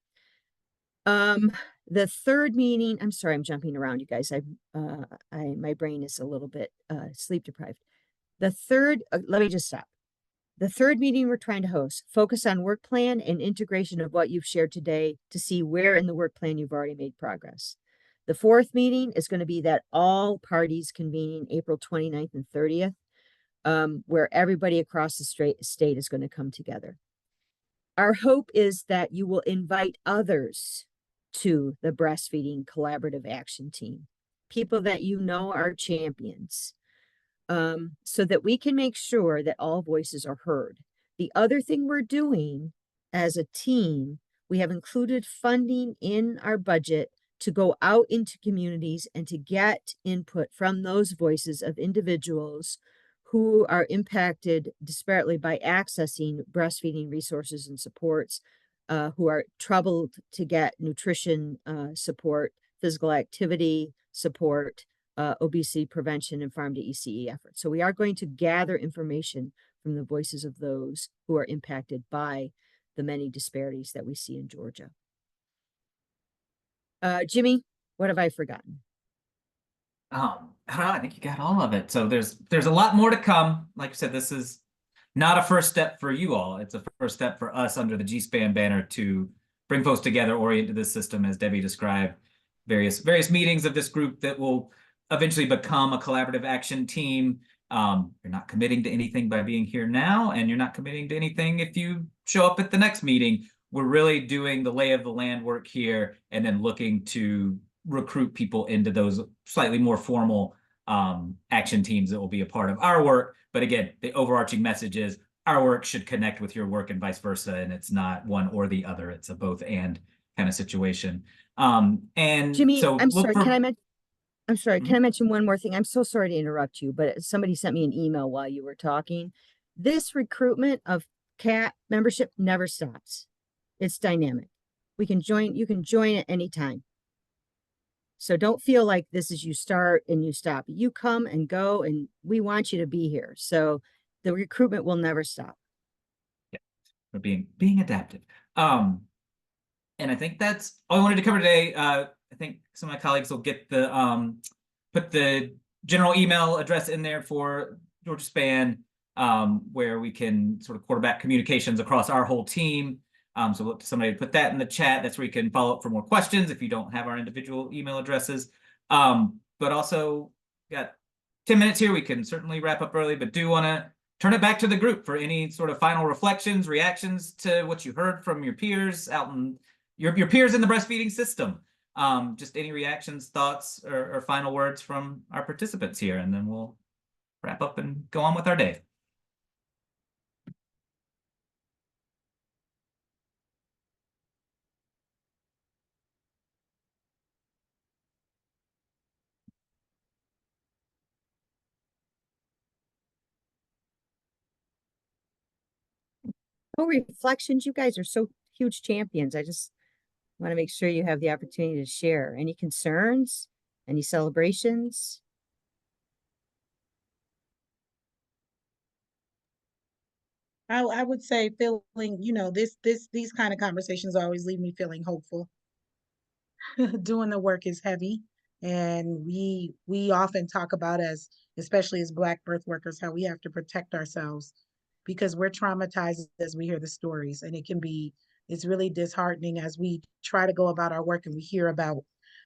The third meeting, I'm sorry, I'm jumping around, you guys. My brain is a little bit sleep deprived. The third, let me just stop. The third meeting we're trying to host, focus on work plan and integration of what you've shared today to see where in the work plan you've already made progress. The fourth meeting is going to be that all parties convening April 29th and 30th, where everybody across the state is going to come together. Our hope is that you will invite others to the Breastfeeding Collaborative Action Team, people that you know are champions, so that we can make sure that all voices are heard. The other thing we're doing as a team, we have included funding in our budget to go out into communities and to get input from those voices of individuals who are impacted disparately by accessing breastfeeding resources and supports, who are troubled to get nutrition support, physical activity support, obesity prevention, and farm to ECE efforts. So we are going to gather information from the voices of those who are impacted by the many disparities that we see in Georgia. Jimmy, what have I forgotten? I don't know, I think you got all of it. So there's a lot more to come. Like I said, this is not a first step for you all. It's a first step for us under the GSPAN banner to bring folks together, orient to this system, as Debbie described, various meetings of this group that will eventually become a collaborative action team. You're not committing to anything by being here now, and you're not committing to anything if you show up at the next meeting. We're really doing the lay of the land work here and then looking to recruit people into those slightly more formal action teams that will be a part of our work. But again, the overarching message is our work should connect with your work and vice versa. And it's not one or the other. It's a both and kind of situation. And Jimmy, so I'm sorry, can I mention one more thing? I'm so sorry to interrupt you, but somebody sent me an email while you were talking. This recruitment of CAT membership never stops. It's dynamic. You can join at any time. So don't feel like this is you start and you stop. You come and go, and we want you to be here. So the recruitment will never stop. Yeah, we're being adaptive. And I think that's all I wanted to cover today. I think some of my colleagues will get the put the general email address in there for Georgia Span, where we can sort of quarterback communications across our whole team. So look to somebody to put that in the chat. That's where you can follow up for more questions if you don't have our individual email addresses. But also got 10 minutes here. We can certainly wrap up early, but do want to turn it back to the group for any sort of final reflections, reactions to what you heard from your peers out in your peers in the breastfeeding system. Just any reactions, thoughts, or final words from our participants here, and then we'll wrap up and go on with our day. Oh, reflections. You guys are so huge champions. I just want to make sure you have the opportunity to share. Any concerns? Any celebrations? I would say feeling, these kind of conversations always leave me feeling hopeful. Doing the work is heavy. And we often talk about, as especially as Black birth workers, how we have to protect ourselves because we're traumatized as we hear the stories. And it's really disheartening as we try to go about our work and we hear about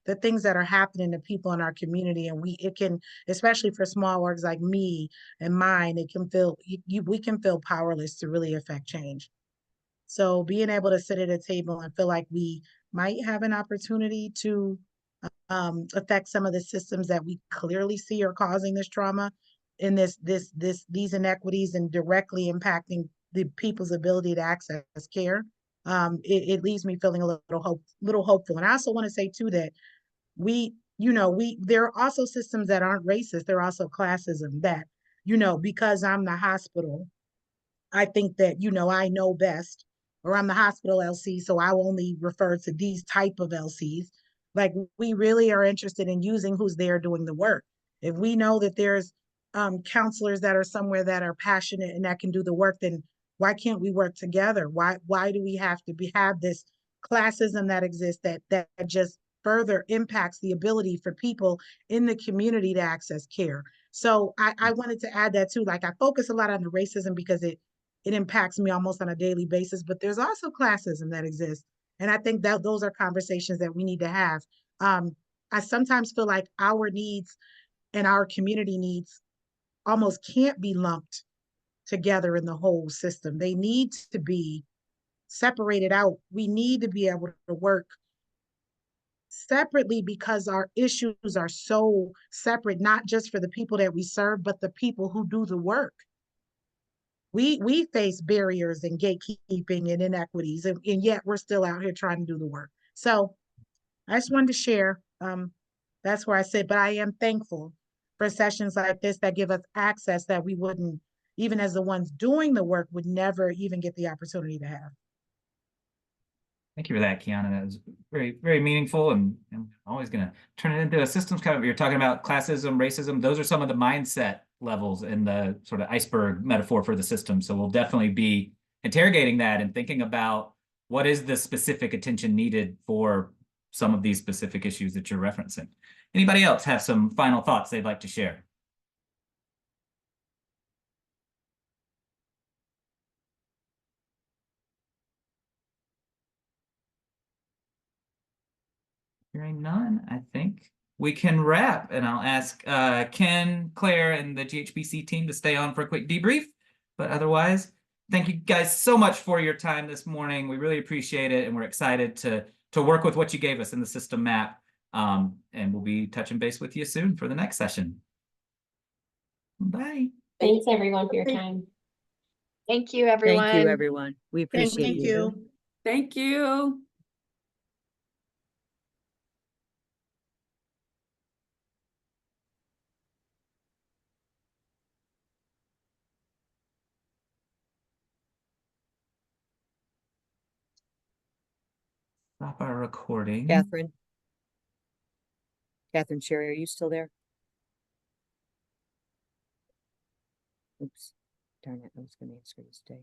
the things that are happening to people in our community. And it can, especially for small orgs like me and mine, it can feel, we can feel powerless to really affect change. So being able to sit at a table and feel like we might have an opportunity to affect some of the systems that we clearly see are causing this trauma and these inequities and directly impacting the people's ability to access care. It leaves me feeling a little hopeful. And I also want to say too that there are also systems that aren't racist. There are also classism that, because I'm the hospital, I think that, I know best, or I'm the hospital LC, so I only refer to these type of LCs. Like, we really are interested in using who's there doing the work. If we know that there's counselors that are somewhere that are passionate and that can do the work, then why can't we work together? Why do we have to have this classism that exists that just further impacts the ability for people in the community to access care? So I wanted to add that too. Like, I focus a lot on the racism because it impacts me almost on a daily basis, but there's also classism that exists. And I think that those are conversations that we need to have. I sometimes feel like our needs and our community needs almost can't be lumped together in the whole system. They need to be separated out. We need to be able to work separately because our issues are so separate, not just for the people that we serve, but the people who do the work. We face barriers and gatekeeping and inequities, and yet we're still out here trying to do the work. So I just wanted to share. That's where I sit, but I am thankful for sessions like this that give us access that we wouldn't, even as the ones doing the work, would never even get the opportunity to have. Thank you for that, Kiana. That was very, very meaningful, and I'm always going to turn it into a systems kind of. You're talking about classism, racism. Those are some of the mindset levels in the sort of iceberg metaphor for the system. So we'll definitely be interrogating that and thinking about what is the specific attention needed for some of these specific issues that you're referencing. Anybody else have some final thoughts they'd like to share? Hearing none, I think we can wrap, and I'll ask Ken, Claire, and the GHBC team to stay on for a quick debrief. But otherwise, thank you guys so much for your time this morning. We really appreciate it, and we're excited to work with what you gave us in the system map. And we'll be touching base with you soon for the next session. Bye. Thanks everyone for your time. Thank you, everyone. Thank you, everyone. We appreciate Thank you. Thank you. Stop our recording. Catherine Sherry, are you still there? Oops. Darn it, I was going to ask her to stay.